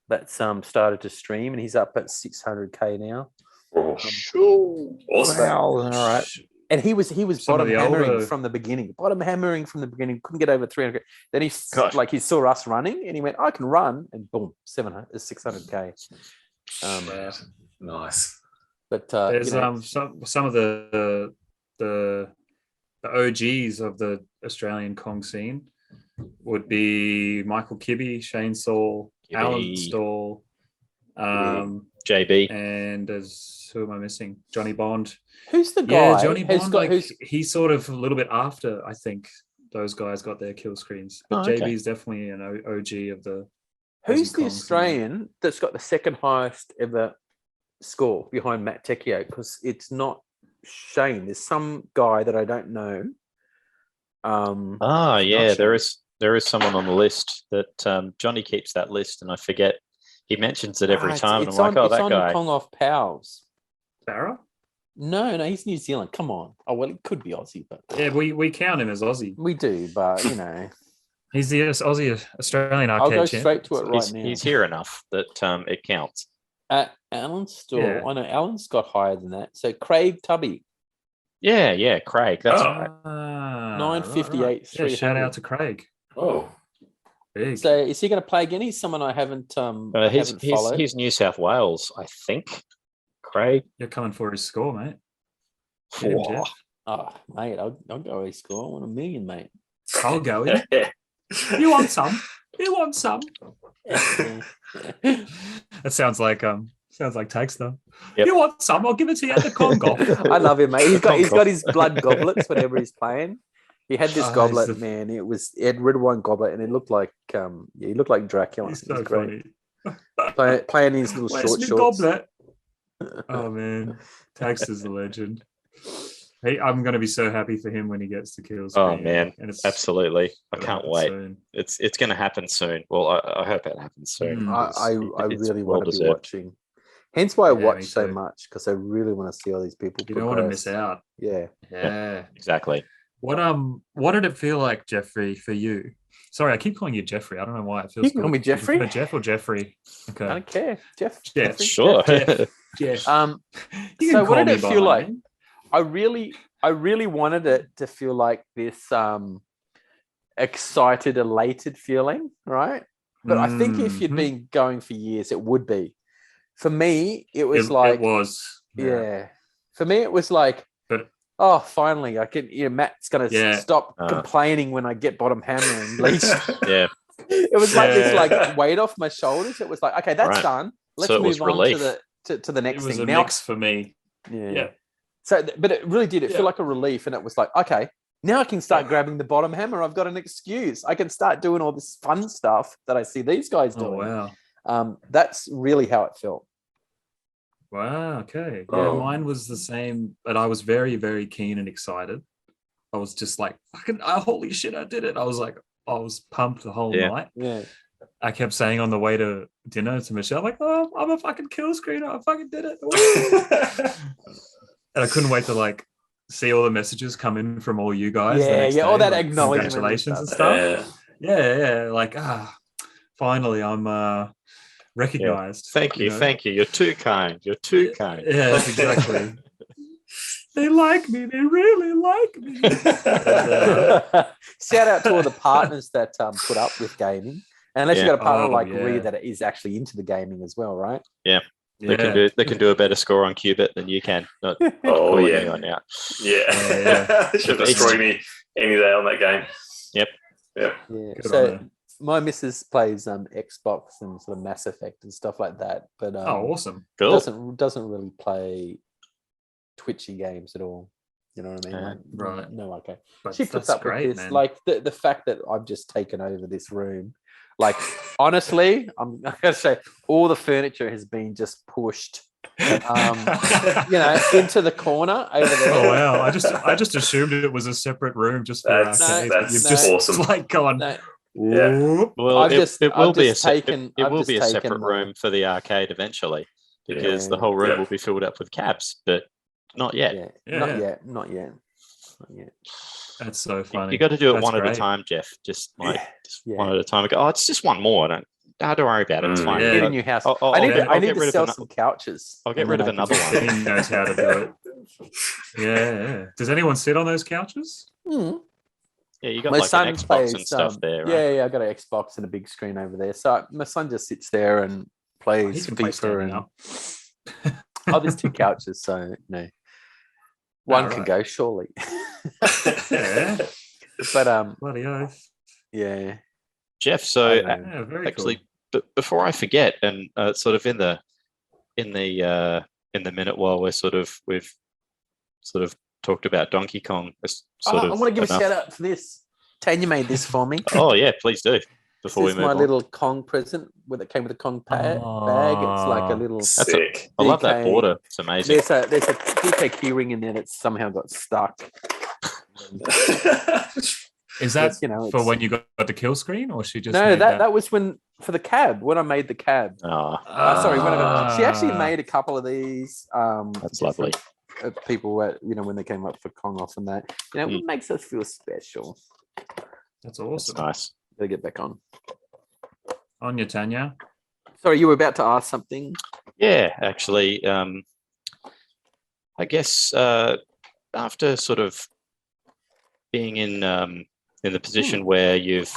that's started to stream and he's up at 600k now. Awesome. Wow, all right. And he was bottom hammering from the beginning. Couldn't get over 300. Then he saw us running and he went, I can run, and boom, 600k. Nice. But there's some of the OGs of the Australian Kong scene would be Michael Kibbe, Shane Saul, Alan Stall, JB, and who am I missing? Johnny Bond. Who's the guy? Yeah, Johnny Bond. He's sort of a little bit after, I think, those guys got their kill screens. But JB is definitely an OG of the. Who's the Australian that's got the second highest ever score behind Matt Tecchio? Because it's not Shane. There's some guy that I don't know. There is someone on the list that Johnny keeps that list, and I forget. He mentions it every time, and I'm like, that guy. It's on Kong Off Pals. Barra? No, he's New Zealand. Come on. Oh, well, it could be Aussie, but yeah, we count him as Aussie. We do, but he's the Aussie Australian arcade. I'll go champ. straight to it right now. He's here enough that it counts. Alan Stall. I know Alan's got higher than that. So Craig Tubby. Yeah, Craig. That's right. 958. Yeah, shout out to Craig. Oh. Big. So is he going to play again? He's someone I haven't followed. He's New South Wales, I think. Craig, you're coming for his score, mate. Oh, mate, I'll go his score. I want 1 million, mate. I'll go in. You want some? That sounds like Tagster. Yep. You want some? I'll give it to you at the Congo. I love him, mate. He's got his blood goblets whenever he's playing. He had this goblet, man. It had red wine goblet, and it looked like he looked like Dracula. He's so great. funny. Playing his little short shorts. Goblet? Oh man, Tagster's the legend. Hey, I'm going to be so happy for him when he gets to Killscreen. Oh man, absolutely! I can't wait. Soon. It's going to happen soon. Well, I hope it happens soon. I really want to be watching. Hence why I watch so much, because I really want to see all these people. You don't want to miss out. Yeah, exactly. What did it feel like, Jeffrey, for you? Sorry, I keep calling you Jeffrey. I don't know why it feels. You can call me Jeffrey. Jeff or Jeffrey? Okay. I don't care. Jeff. Sure. Jeff. So what did it feel like? I really wanted it to feel like this excited, elated feeling, right? But I think if you'd been going for years, it would be. For me, it was like... It was. Yeah. For me, it was like, finally, I can... Matt's going to stop complaining when I get bottom hammering. Yeah. It was like this weight off my shoulders. It was like, okay, that's done. Let's move on to the next thing. It was a mix for me. Yeah. So, but it really did. It felt like a relief, and it was like, okay, now I can start grabbing the bottom hammer. I've got an excuse. I can start doing all this fun stuff that I see these guys doing. Oh wow! That's really how it felt. Wow. Okay. Yeah, mine was the same, but I was very, very keen and excited. I was just like, holy shit, I did it! I was pumped the whole night. Yeah. I kept saying on the way to dinner to Michelle, like, "Oh, I'm a fucking Killscreener. I fucking did it." And I couldn't wait to see all the messages come in from all you guys. All that acknowledgement, congratulations and stuff. Yeah. Finally, I'm recognized. Thank you. You're too kind. Yeah, exactly. They like me. They really like me. Shout out to all the partners that put up with gaming. Unless you've got a partner Ree that is actually into the gaming as well, right? Yeah. They can do a better score on Qubit than you can. Not anyone out. Yeah. Should have destroyed me any day on that game. Yep. Yeah. So my missus plays Xbox and sort of Mass Effect and stuff like that, but awesome. Cool. Doesn't really play twitchy games at all. You know what I mean? Yeah, like, right. No arcade. But She puts that's up great, with this. man. Like the fact that I've just taken over this room. Like, honestly, I'm gonna say all the furniture has been just pushed, into the corner over there. Oh wow! I just assumed it was a separate room just for arcade. That's You've just awesome. like gone. No, Yeah. Well, I've it just will be a taken. it I've will just be a taken separate room for the arcade eventually, because the Yeah. whole room Yeah. will be filled up with cabs, but not yet. Yeah, not yet. Not yet. That's so funny. You got to do it That's one at a great. time, Geoff. Just one Yeah. at a time. Go, oh, it's just one more. Don't worry about it. It's fine. Yeah. Need a new house. I'll I get need to rid of sell some couches. I'll get and rid then of I can another just- one. He knows how to do it. Yeah. Does anyone sit on those couches? Hmm. Yeah, you got My like son an Xbox plays and stuff there, right? Yeah, I got an Xbox and a big screen over there. So my son just sits there and plays He can play FIFA. standing And up. there's two couches, so one can right. go surely. Yeah. But Bloody oath. yeah. Geoff, so I don't know. Yeah, very actually, cool. before I forget, and sort of in the minute while we've sort of talked about Donkey Kong, I want to give a shout out for this. Tanya made this for me. Oh yeah, please do. Before This we is move my on, little Kong present with it came with a Kong bag. It's like a little. Sick. I love that DK border. It's amazing. There's a DK key ring in there that somehow got stuck. Is that It's, for it's- when you got the kill screen, or she just No, made that was for the cab, when I made the cab. Oh, Sorry, when she actually made a couple of these. that's lovely. People were, when they came up for Kong off and that, it makes us feel special. That's That's awesome. nice. Gotta get back on. On you, Tanya. Sorry, you were about to ask something. Yeah, actually, I guess after sort of being in the position where you've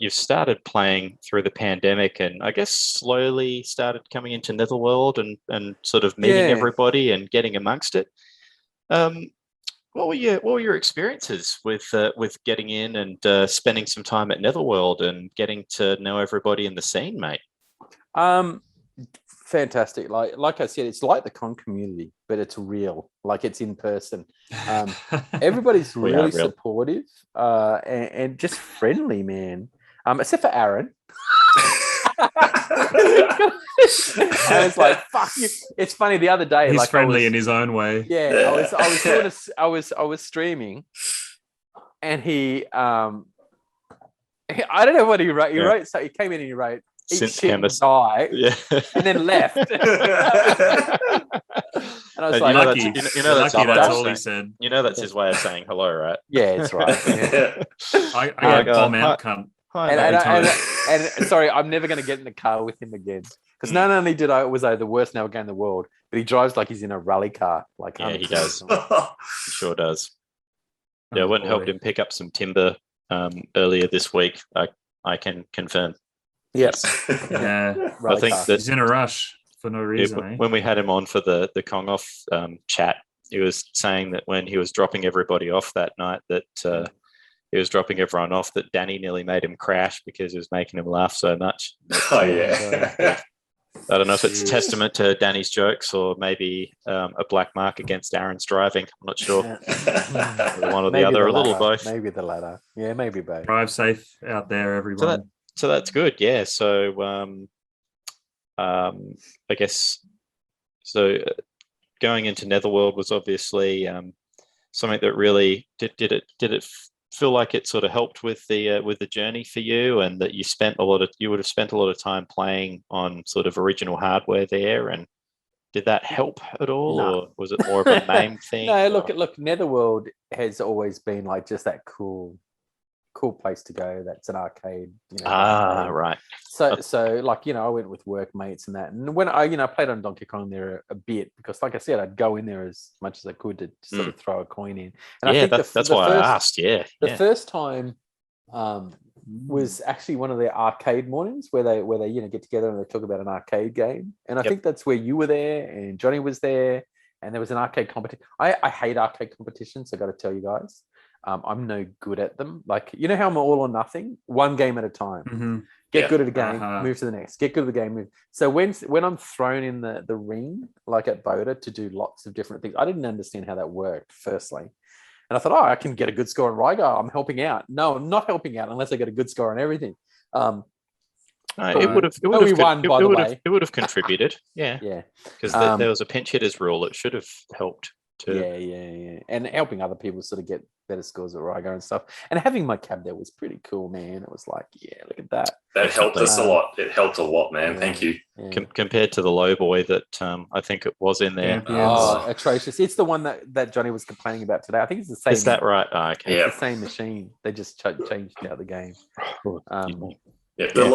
started playing through the pandemic, and I guess slowly started coming into Netherworld and sort of meeting everybody and getting amongst it. What were your experiences with getting in and spending some time at Netherworld and getting to know everybody in the scene, mate? Fantastic. Like I said, it's like the Kong community, but it's real. Like it's in person. Everybody's We are really real. supportive and just friendly, man. Except for Aaron. I was like, "Fuck you!" It's funny. The other day, He's like friendly in his own way. Yeah, I was streaming, and he I don't know what he wrote. He wrote, so he came in and he wrote, "Eat Synth shit and chemist. die," Yeah. and then left. And I was And like, Lucky. that's Lucky, his way that's of all he saying- said. that's his way of saying hello, right? "Yeah, it's right." Yeah. I got bomb out, cunt. Hi, And, mate. and sorry, I'm never going to get in the car with him again, because not only was I the worst nail guy in the world, but he drives like he's in a rally car. Like, Yeah, he 100%. does. He sure does. Yeah, I went and helped him pick up some timber earlier this week. I can confirm. Yes. Yeah. Rally I think car. that He's in a rush for no reason. eh? when we had him on for the Kong off chat, he was saying that when he was dropping everybody off that night, that he was dropping everyone off, that Danny nearly made him crash because he was making him laugh so much. Oh yeah. I don't know if it's a testament to Danny's jokes or maybe a black mark against Aaron's driving. I'm not sure. One or the Maybe other, a latter. little both. Maybe the latter. Yeah, maybe both. Drive safe out there, everyone. So that's good. Yeah. So I guess going into Netherworld was obviously something that really did it feel like it sort of helped with the journey for you, and that you would have spent a lot of time playing on sort of original hardware there, and did that help at all? No. Or was it more of a name thing? No, look, Netherworld has always been like just that cool place to go. That's an arcade. Arcade. Right. So like, I went with workmates and that. And when I played on Donkey Kong there a bit, because like I said, I'd go in there as much as I could to sort of throw a coin in. And Yeah, I think that's why I asked. Yeah. The first time was actually one of their arcade mornings where they get together and they talk about an arcade game. And I think that's where you were there and Johnny was there, and there was an arcade competition. I hate arcade competitions, I got to tell you guys. I'm no good at them. Like, how I'm all or nothing, one game at a time. Mm-hmm. Get good at a game, move to the next. Get good at the game, move. So when I'm thrown in the ring, like at Boda, to do lots of different things, I didn't understand how that worked, firstly. And I thought, I can get a good score on Rygar. I'm helping out. No, I'm not helping out unless I get a good score on everything. It would have contributed. Yeah. Because there was a pinch hitters rule that should have helped too. Yeah. And helping other people sort of get better scores at Rygar and stuff. And having my cab there was pretty cool, man. It was like, look at that. That helped us a lot. It helped a lot, man. Yeah, thank you. Yeah. Compared to the low boy that I think it was in there. Atrocious. It's the one that Johnny was complaining about today. I think it's the same. Is that right? Oh, okay. It's the same machine. They just changed out the game. The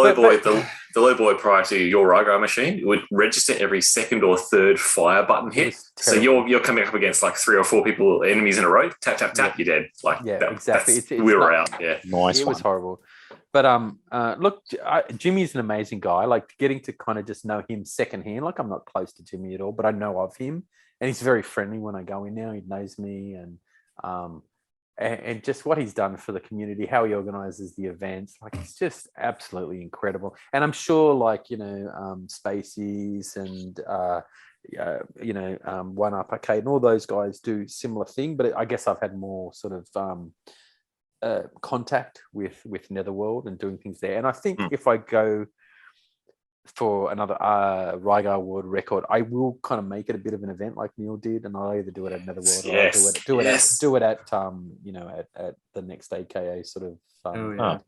low boy prior to your Rygar machine would register every second or third fire button hit. So you're coming up against like 3 or 4 people, enemies in a row. Tap tap tap, you're dead. Like exactly. We were out. Yeah, nice. It was horrible. But look, Jimmy's an amazing guy. Like getting to kind of just know him secondhand. Like I'm not close to Jimmy at all, but I know of him, and he's very friendly when I go in now. He knows me, and just what he's done for the community, how he organizes the events, like it's just absolutely incredible. And I'm sure, like Spaceys and One Up Arcade and all those guys do similar thing. But I guess I've had more sort of contact with Netherworld and doing things there. And I think if I go for another Rygar world record, I will kind of make it a bit of an event like Neil did, and I'll either do it at Netherworld or do it at the next AKA sort of.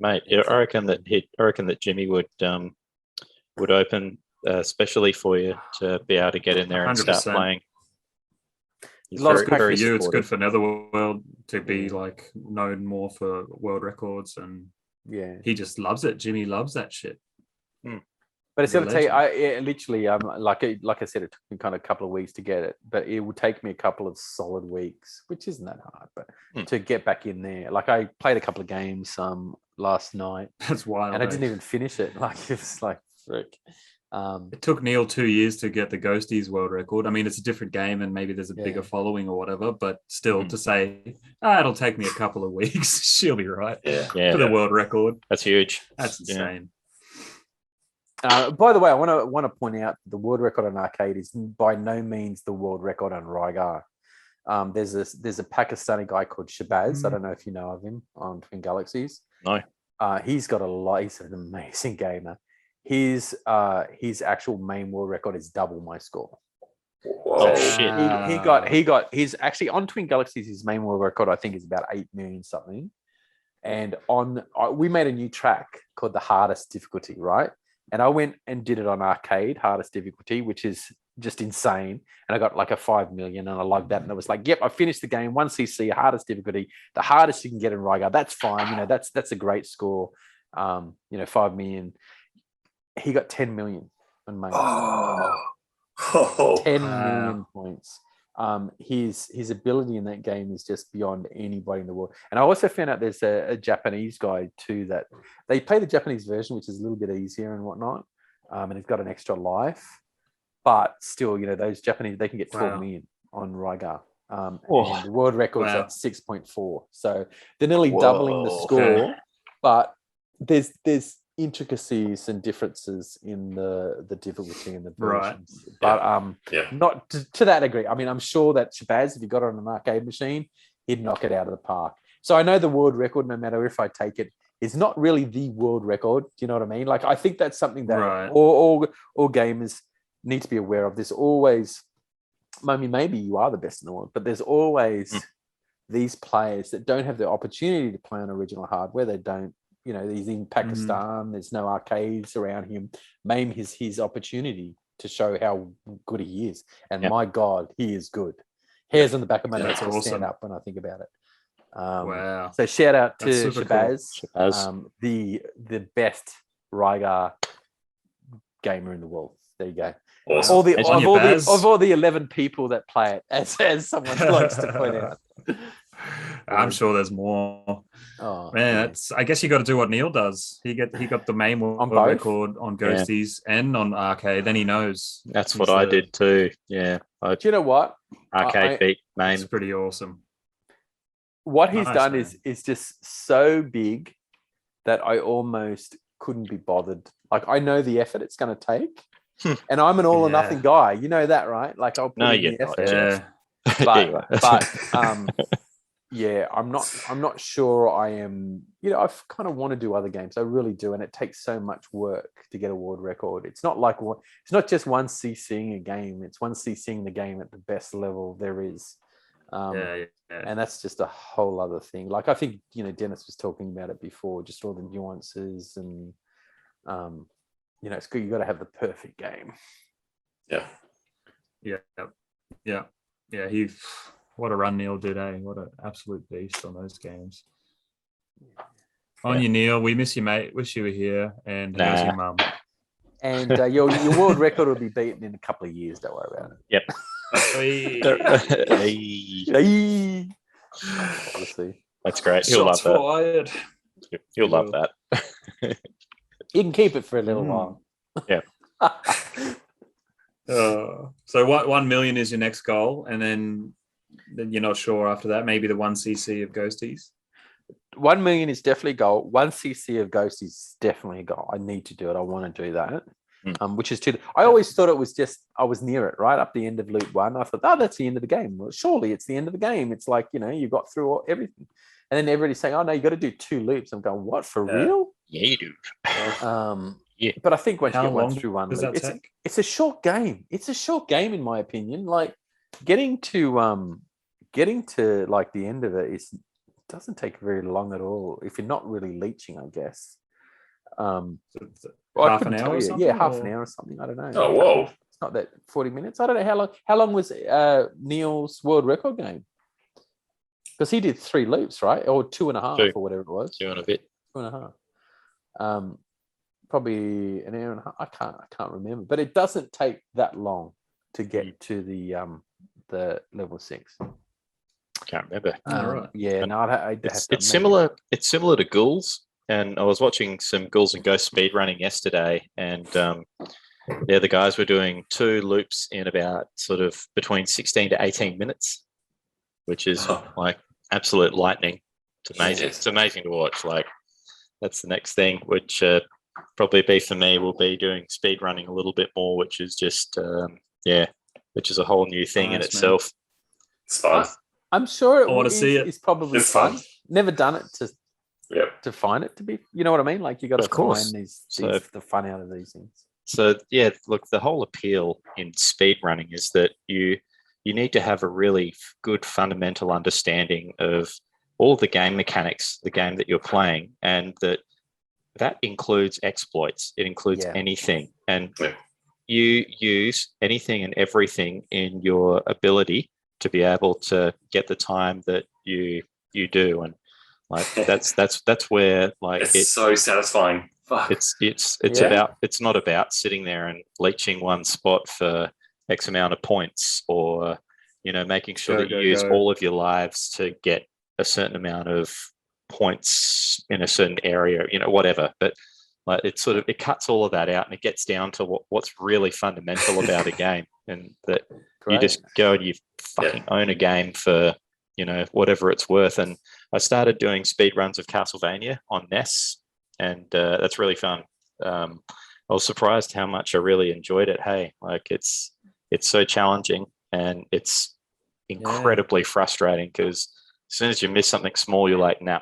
Mate, I reckon that Jimmy would open especially for you to be able to get in there and 100%. Start playing. It's very you. It's good for Netherworld to be like known more for world records, and he just loves it. Jimmy loves that shit. But it's going to take, literally, like I said, it took me kind of a couple of weeks to get it, but it will take me a couple of solid weeks, which isn't that hard, but to get back in there. Like I played a couple of games last night. That's wild. And I didn't even finish it. Like it was like, frick. It took Neil 2 years to get the Ghosties world record. I mean, it's a different game and maybe there's a bigger following or whatever, but still to say, it'll take me a couple of weeks. She'll be right. For the world record. That's huge. That's insane. By the way, I want to point out the world record on arcade is by no means the world record on Rygar. There's a Pakistani guy called Shabazz. I don't know if you know of him on Twin Galaxies. No. He's got a lot. He's an amazing gamer. His actual main world record is double my score. Oh shit! He got his actually on Twin Galaxies. His main world record I think is about 8 million something. And we made a new track called the hardest difficulty, right? And I went and did it on arcade, hardest difficulty, which is just insane. And I got like a 5 million and I loved that. And I was like, yep, I finished the game, 1cc, hardest difficulty, the hardest you can get in Rygar. That's fine. That's a great score. 5 million. He got 10 million on my 10 million points. His ability in that game is just beyond anybody in the world. And I also found out there's a Japanese guy too that they play the Japanese version, which is a little bit easier and whatnot. And it's got an extra life, but still, those Japanese, they can get 12 million on Rygar. And the world record's at 6.4. So they're nearly doubling the score, but there's intricacies and differences in the difficulty and the versions, but not to that degree. I mean, I'm sure that Shabazz, if you got it on an arcade machine, he'd knock it out of the park. So I know the world record, no matter if I take it, is not really the world record. Do you know what I mean? Like I think that's something that all gamers need to be aware of. There's always, I mean, maybe you are the best in the world, but there's always these players that don't have the opportunity to play on original hardware. They don't. He's in Pakistan. There's no arcades around him. Maybe his opportunity to show how good he is. And my God, he is good. Hairs on the back of my neck stand up when I think about it. Wow. So shout out to Shabazz, cool. The best Rygar gamer in the world. There you go. Awesome. Of all the 11 people that play it, as someone likes to point out. I'm sure there's more. Oh man, I guess you got to do what Neil does. He got the main world record on Ghosties and on arcade. Then he knows. That's what I did too. Yeah. Do you know what? Arcade beat main. It's pretty awesome. What he's done is just so big that I almost couldn't be bothered. Like, I know the effort it's going to take, and I'm an all or nothing guy. You know that, right? Like, I'll put in the effort. But yeah, I'm not sure I am. You know, I kind of want to do other games. I really do, and it takes so much work to get a world record. It's not like it's not just one CCing a game. It's one CCing the game at the best level there is. And that's just a whole other thing. Like, I think, you know, Dennis was talking about it before, just all the nuances and, you know, it's good. You got to have the perfect game. Yeah. What a run Neil did, eh? What an absolute beast on those games. On you, Neil. We miss you, mate. Wish you were here. And how's your mum? And your world record will be beaten in a couple of years. Don't worry about it. Yep. Obviously. That's great. He'll love that. He'll love that. You can keep it for a little while. Yeah. So 1 million is your next goal, and then you're not sure after that. Maybe the 1 CC of Ghosties. 1 million is definitely a goal. 1 CC of Ghosties is definitely a goal. I need to do it. I want to do that. Which is I always thought it was just, I was near it, right up the end of loop 1. I thought, that's the end of the game. Well, surely it's the end of the game. It's like, you know, you got through everything. And then everybody's saying, oh no, you got to do 2 loops. I'm going, what, for real? Yeah, you do. Yeah. But I think once you get through one loop, take? It's a short game. It's a short game, in my opinion. Like, getting to like the end of it doesn't take very long at all if you're not really leeching, I guess. Half an hour or something? Yeah, half an hour or something. I don't know. Oh, whoa. It's not that 40 minutes. I don't know how long was Neil's world record game? Because he did 3 loops, right? Or 2.5 or whatever it was. 2 and a bit. 2.5. Probably an hour and a half. I can't remember. But it doesn't take that long to get to the level 6. Can't remember. Right. Yeah, no, it's similar. It's similar to Ghouls. And I was watching some Ghouls and Ghosts speedrunning yesterday, and the guys were doing 2 loops in about sort of between 16 to 18 minutes, which is like absolute lightning. It's amazing. It's amazing to watch. Like, that's the next thing, which probably be for me, will be doing speedrunning a little bit more, which is just which is a whole new thing in itself. It's fun. I'm sure I want to see it. It's probably fun. Never done it to find it to be, you know what I mean? Like, you got to find the fun out of these things. So yeah, look, the whole appeal in speedrunning is that you need to have a really good fundamental understanding of all the game mechanics, the game that you're playing, and that includes exploits. It includes anything, and you use anything and everything in your ability to be able to get the time that you do, and like that's where, like, it's so satisfying. Fuck. It's about, it's not about sitting there and leeching one spot for X amount of points, or, you know, making sure that you use all of your lives to get a certain amount of points in a certain area, you know, whatever. But like, it cuts all of that out, and it gets down to what's really fundamental about a game, and that you just go and you fucking own a game for, you know, whatever it's worth. And I started doing speed runs of Castlevania on NES, and that's really fun. I was surprised how much I really enjoyed it. Hey, like, it's so challenging, and it's incredibly frustrating, because as soon as you miss something small, you're like, nah,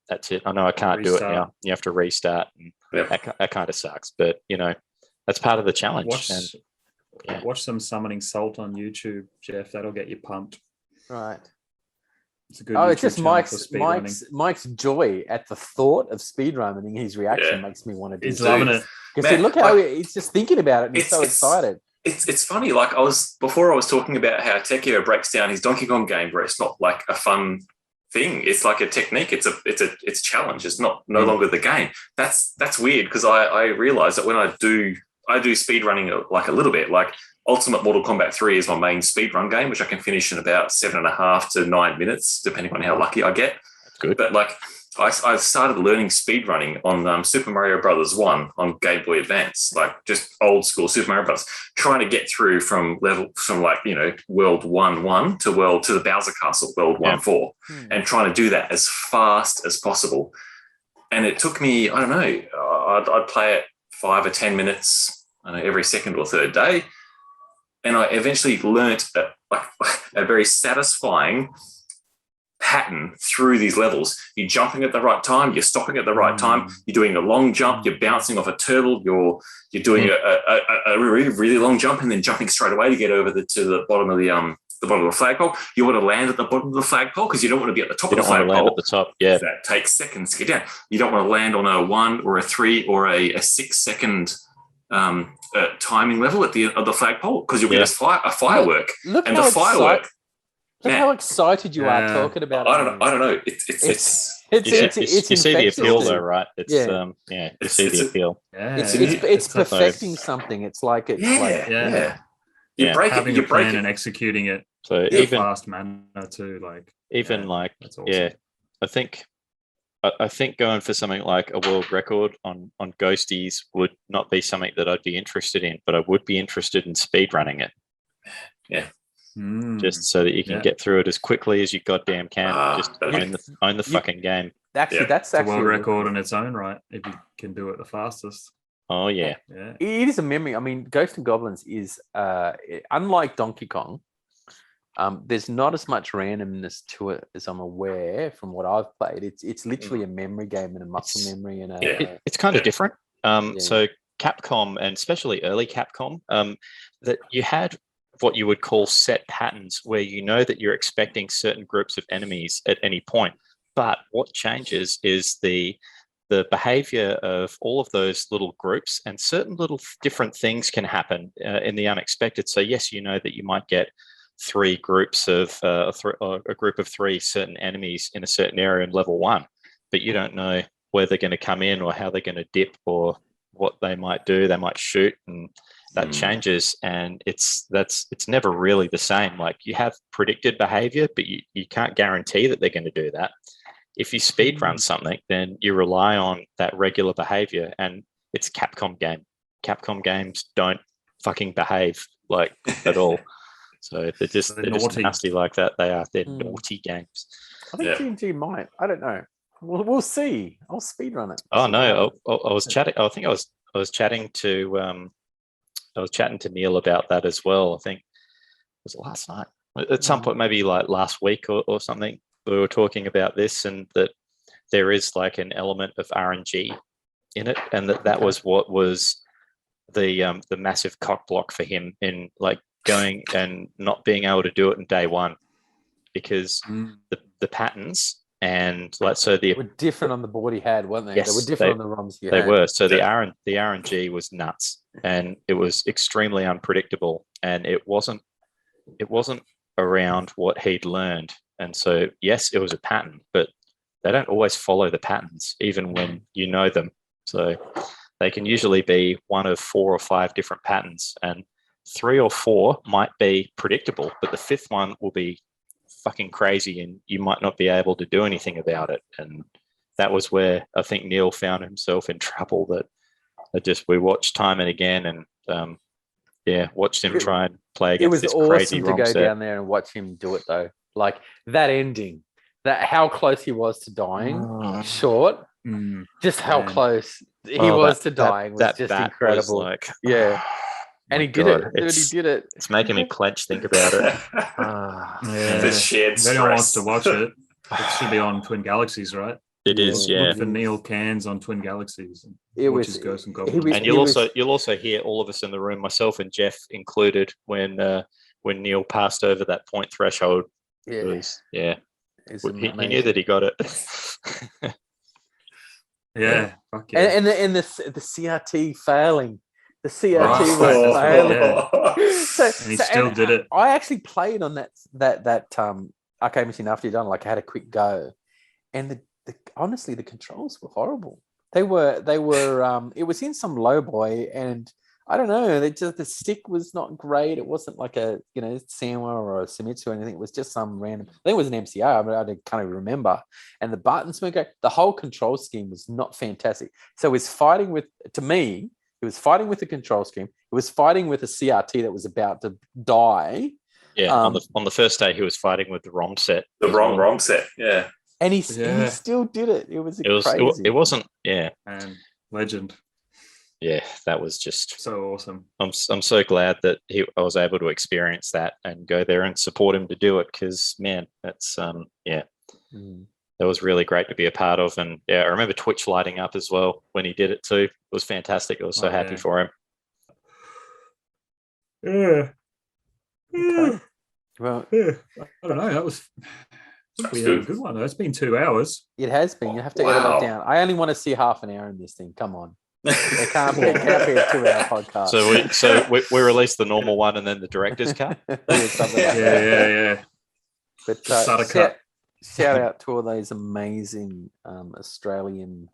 that's it. I know I can't do it now. You have to restart, and that kind of sucks. But, you know, that's part of the challenge. Watch some Summoning Salt on YouTube, Geoff. That'll get you pumped. Right. It's a good. It's just Mike's joy at the thought of speedrunning. His reaction makes me want to do. He's loving it. Because look how he's just thinking about it. And he's so excited. It's funny. Like, I was talking about how Tekio breaks down his Donkey Kong game, where it's not like a fun thing. It's like a technique. It's a challenge. It's no longer the game. That's weird, because I realize that when I do speedrunning like a little bit, like Ultimate Mortal Kombat 3 is my main speedrun game, which I can finish in about 7.5 to 9 minutes, depending on how lucky I get. That's good. But like, I started learning speedrunning on Super Mario Brothers 1 on Game Boy Advance, like just old school Super Mario Brothers, trying to get through from like, you know, World 1-1 to the Bowser Castle, World 1-4, and trying to do that as fast as possible. And it took me, I don't know, I'd play it 5 or 10 minutes every second or third day. And I eventually learnt a very satisfying pattern through these levels. You're jumping at the right time, you're stopping at the right time, you're doing a long jump, you're bouncing off a turtle, you're doing a really, really long jump and then jumping straight away to get over to the bottom of the bottom of the flagpole. You want to land at the bottom of the flagpole because you don't want to be at the top of the flagpole. You don't want to land at the top, yeah. That takes seconds to get down. You don't want to land on a 1 or a 3 or a 6 second timing level at the end of the flagpole because you'll get a firework. Look and the firework. Look how excited you are talking about it. I don't know. It's you see the appeal though, right? It's you see the appeal. Yeah. It's perfecting something. It's like you break having a plan and executing it so in a fast manner too. That's awesome. I think going for something like a world record on Ghosties would not be something that I'd be interested in, but I would be interested in speedrunning it. Yeah. Just so that you can get through it as quickly as you goddamn can. Just own the fucking game. Actually, that's a world record in its own right if you can do it the fastest. Oh yeah. It is a memory. I mean, Ghosts and Goblins is unlike Donkey Kong. There's not as much randomness to it as I'm aware from what I've played. It's literally a memory game and a muscle memory and it's kind of different. So Capcom and especially early Capcom, that you had what you would call set patterns where you know that you're expecting certain groups of enemies at any point. But what changes is the behavior of all of those little groups, and certain little different things can happen in the unexpected. So yes, you know that you might get 3 groups of a group of 3 certain enemies in a certain area in level 1, but you don't know where they're going to come in or how they're going to dip or what they might do. They might shoot, and that changes, and it's never really the same. Like you have predicted behavior, but you can't guarantee that they're going to do that. If you speed run something, then you rely on that regular behavior, and it's a Capcom game. Capcom games don't fucking behave like at all. So they're just nasty like that. They're naughty games. I think G&G might. I don't know. We'll see. I'll speed run it. Oh no, I was chatting. I think I was chatting to Neil about that as well. I think was it last night at some point, maybe like last week or something. We were talking about this, and that there is like an element of RNG in it, and that was what was the massive cock block for him in like going and not being able to do it in day one, because the patterns and like they were different on the board he had, weren't they? Yes, they were different on the ROMs he had. They were. So the RNG was nuts, and it was extremely unpredictable, and it wasn't around what he'd learned. And so yes, it was a pattern, but they don't always follow the patterns, even when you know them. So they can usually be one of 4 or 5 different patterns, and 3 or 4 might be predictable, but the 5th one will be fucking crazy, and you might not be able to do anything about it. And that was where I think Neil found himself in trouble. That we watched time and again, and watched him try and play against this crazy ROM set. It was awesome to go down there and watch him do it, though. Like that ending, that how close he was to dying, short, just how close he was to dying was just incredible. And he did it. Dude, he did it. It's making me clench think about it. The shared stress. If anyone wants to watch it, it should be on Twin Galaxies, right? It is, Look for Neil Cans on Twin Galaxies. It was Ghosts and Goblins. And you'll also hear all of us in the room, myself and Geoff included, when Neil passed over that point threshold. He knew that he got it. Fuck yeah. And the CRT failing. The CRT was failing. And he still did it. I actually played on that arcade machine after you're done. Like I had a quick go, and honestly the controls were horrible. They were. It was in some low boy, and I don't know. The stick was not great. It wasn't like a Sanwa or a Famitsu or anything. It was just some random. I think it was an MCR, but I can't even remember. And the buttons were great. The whole control scheme was not fantastic. So it was fighting with. To me, it was fighting with the control scheme. It was fighting with a CRT that was about to die. Yeah, on the first day, he was fighting with the ROM set. The ROM set, yeah. And he still did it. It was crazy. It wasn't. Yeah. And legend. Yeah, that was just so awesome. I'm so glad that I was able to experience that and go there and support him to do it, because man, that's that was really great to be a part of. And yeah, I remember Twitch lighting up as well when he did it too. It was fantastic. I was so happy for him. Yeah. Okay. Well, I don't know. That was a good one. It's been 2 hours. It has been. You have to edit that down. I only want to see half an hour in this thing. Come on. It can't be a 2-hour podcast. So we released the normal one and then the director's cut. Yeah. But shout out to all those amazing Australian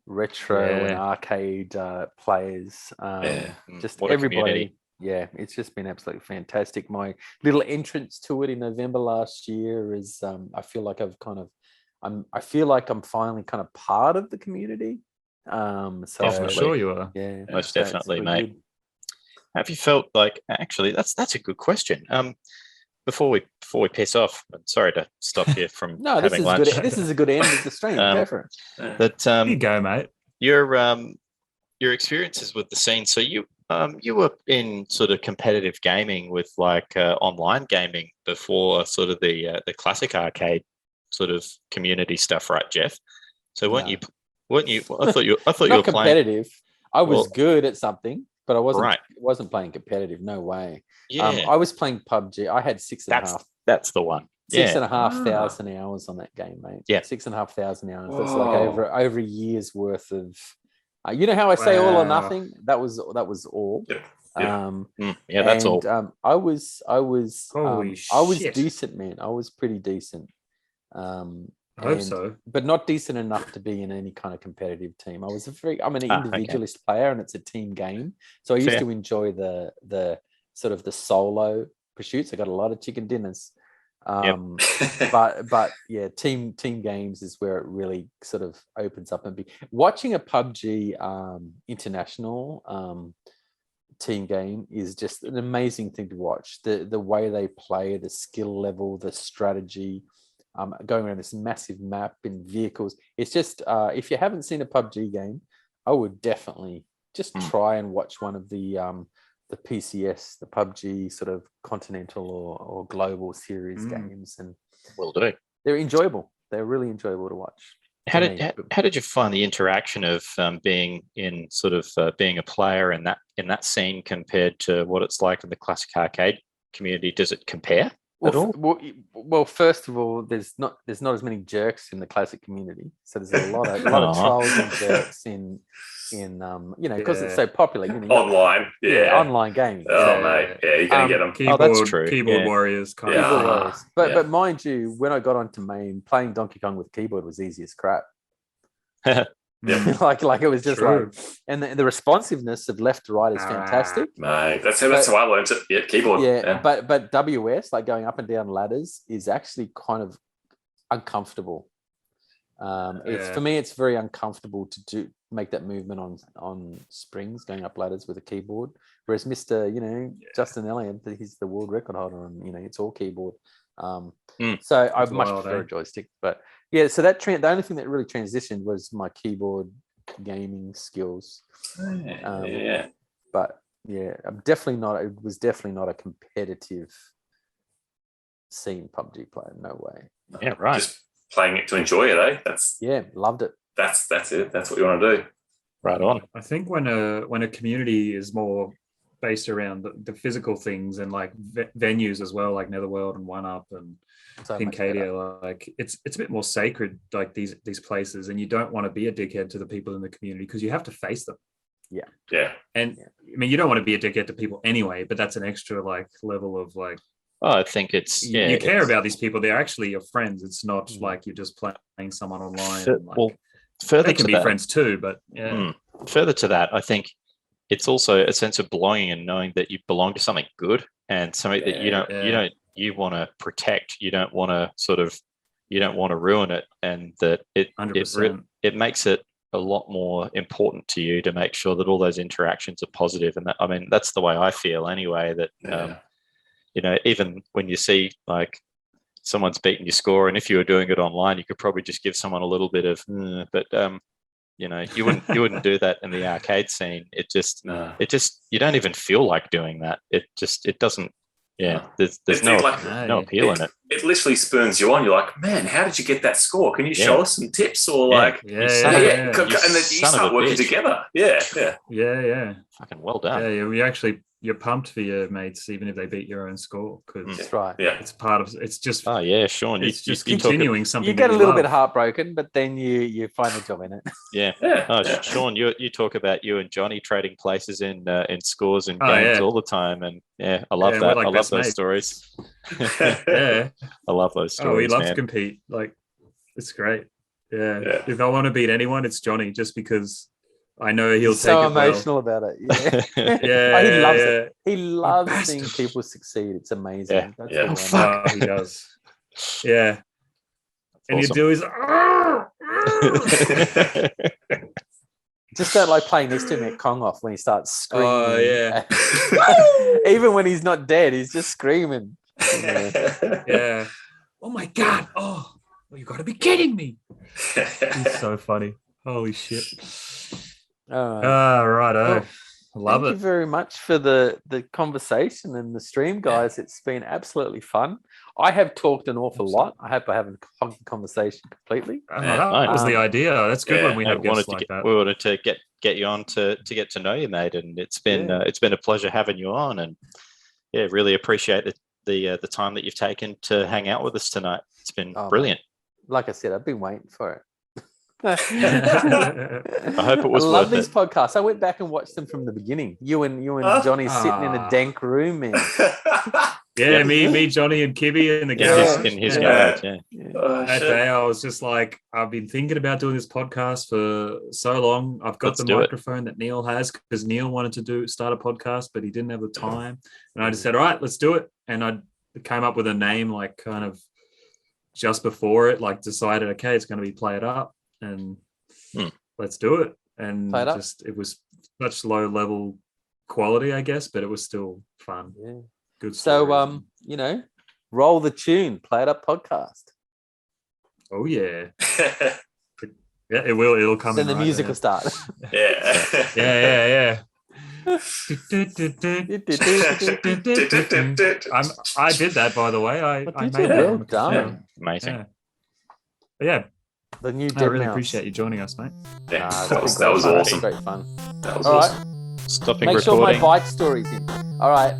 retro and arcade players. Just what everybody. Community. Yeah, it's just been absolutely fantastic. My little entrance to it in November last year is I feel like I'm finally kind of part of the community. I'm sure you are. Yeah, most definitely, mate. Good. Have you felt like, actually that's a good question. Before we piss off, I'm sorry to stop you from having lunch. This is a good end of the stream. Go for it. But you go, mate. Your experiences with the scene. So you were in sort of competitive gaming with like online gaming before sort of the classic arcade sort of community stuff, right, Geoff? So weren't you? I thought you were playing competitive. I was good at something, but I wasn't playing competitive. No way. Yeah. I was playing PUBG. I had 6.5. That's the one. 6,500 hours on that game, mate. Yeah. 6,500 hours. That's like over a year's worth of. You know how I say all or nothing? That was all. Yeah. That's all. I was shit. decent, man. I was pretty decent. I hope so, but not decent enough to be in any kind of competitive team. I'm an individualist player, and it's a team game, so I used to enjoy the sort of the solo pursuits. I got a lot of chicken dinners, but yeah, team games is where it really sort of opens up. And watching a PUBG international team game is just an amazing thing to watch. The way they play, the skill level, the strategy. Going around this massive map in vehicles. It's just, if you haven't seen a PUBG game, I would definitely just try and watch one of the PCS, the PUBG sort of continental or global series games, and will do. They're enjoyable. They're really enjoyable to watch. How did you find the interaction of being in sort of being a player in that scene compared to what it's like in the classic arcade community? Does it compare? Well, first of all, there's not as many jerks in the classic community, so there's a lot of trolls and jerks in because it's so popular. Online, online gaming. Mate, you're gonna get them. That's true. Keyboard warriors, keyboard warriors. But mind you, when I got onto main, playing Donkey Kong with keyboard was easy as crap. like it was just true. And the responsiveness of left to right is fantastic, mate. That's how I learned it. Yeah, keyboard. But WS, like going up and down ladders, is actually kind of uncomfortable. For me, it's very uncomfortable to make that movement on springs going up ladders with a keyboard. Whereas Mr. Justin Elliott, he's the world record holder, and it's all keyboard. So I much prefer a joystick, but yeah. So the only thing that really transitioned was my keyboard gaming skills. But yeah, I'm definitely not. It was definitely not a competitive scene PUBG player. No way. Yeah, right. Just playing it to enjoy it, eh? Loved it. That's it. That's what you want to do. Right on. I think when a community is more based around the physical things and like venues as well, like Netherworld and One Up and Pincadia, like it's a bit more sacred, like these places, and you don't want to be a dickhead to the people in the community because you have to face them. Yeah. And I mean, you don't want to be a dickhead to people anyway, but that's an extra like level of like. Oh, I think it's you care about these people. They're actually your friends. It's not like you're just playing someone online. Further they can be friends too, but further to that, I think it's also a sense of belonging and knowing that you belong to something good and something that you want to protect. You don't want to ruin it, and that it makes it a lot more important to you to make sure that all those interactions are positive. And that's the way I feel anyway. That even when you see like someone's beaten your score, and if you were doing it online, you could probably just give someone a little bit of, but you wouldn't do that in the arcade scene. It just you don't even feel like doing that. It doesn't. Yeah, there's no appeal in it. It literally spurns you on. You're like, man, how did you get that score? Can you show us some tips? Or and then you start working together. Yeah. Fucking well done. Yeah, you're pumped for your mates, even if they beat your own score, because that's right. Yeah, it's part of. It's just. Oh yeah, Sean. It's just continuing something. You get a little bit heartbroken, but then you find a job in it. Yeah. Oh, Sean, you talk about you and Johnny trading places in scores and games all the time, and I love that. Like I love those mates. Stories. Yeah, I love those stories. Oh, we love to compete. Like, it's great. Yeah. If I want to beat anyone, it's Johnny, just because I know he'll take it so emotional about it. Yeah. He loves it. He loves seeing people succeed. It's amazing. Yeah. That's he does. Yeah. That's and awesome. you do his just don't like playing this to him at Kong Off when he starts screaming. Oh yeah. Even when he's not dead, he's just screaming. Yeah. Oh my God. Oh, you gotta be kidding me. He's so funny. Holy shit. Righto. Love it. Thank you very much for the conversation and the stream, guys. It's been absolutely fun. I have talked an awful lot. I hope I haven't hogged the conversation completely. That was the idea. That's good when we have guests like that. We wanted to get you on to get to know you, mate, and it's been a pleasure having you on, and really appreciate the time that you've taken to hang out with us tonight. It's been brilliant. Like I said, I've been waiting for it. I hope it was. I love these podcasts. I went back and watched them from the beginning. You and Johnny sitting in a dank room, man. Yeah, me, Johnny, and Kibby in the garage. In his garage, That day, I was just like, I've been thinking about doing this podcast for so long. I've got the microphone that Neil has, because Neil wanted to start a podcast, but he didn't have the time. And I just said, all right, let's do it. And I came up with a name, like, kind of just before it, like, decided, okay, it's going to be Play It Up, and let's do it. And it was such low level quality, I guess, but it was still fun. Yeah. Good story. So, roll the tune, Play It Up podcast. Oh yeah. Yeah, it will. It'll come. Then the music will start. Yeah. I did that, by the way. I made that. Well done. Amazing. Yeah. The new I really appreciate you joining us, mate. Yeah, that was awesome. Great fun. That was All awesome. right. Stopping Make recording. sure my bike story's in. All right.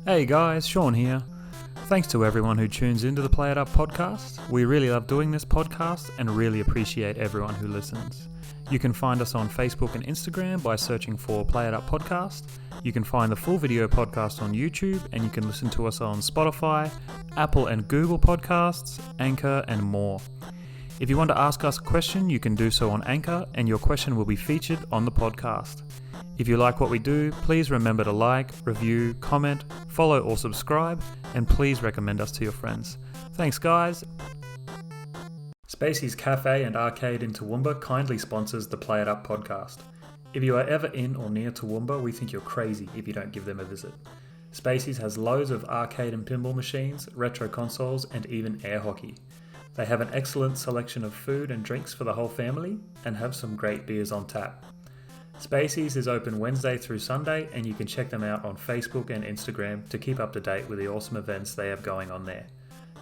Hey guys, Shaun here. Thanks to everyone who tunes into the Play It Up podcast. We really love doing this podcast and really appreciate everyone who listens. You can find us on Facebook and Instagram by searching for Play It Up podcast. You can find the full video podcast on YouTube, and you can listen to us on Spotify, Apple and Google podcasts, Anchor, and more. If you want to ask us a question, you can do so on Anchor, and your question will be featured on the podcast. If you like what we do, please remember to like, review, comment, follow or subscribe, and please recommend us to your friends. Thanks, guys. Spacey's Cafe and Arcade in Toowoomba kindly sponsors the Play It Up podcast. If you are ever in or near Toowoomba, we think you're crazy if you don't give them a visit. Spacey's has loads of arcade and pinball machines, retro consoles, and even air hockey. They have an excellent selection of food and drinks for the whole family, and have some great beers on tap. Spacey's is open Wednesday through Sunday, and you can check them out on Facebook and Instagram to keep up to date with the awesome events they have going on there.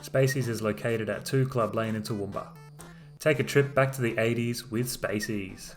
Spacey's is located at 2 Club Lane in Toowoomba. Take a trip back to the 80s with Spacey's.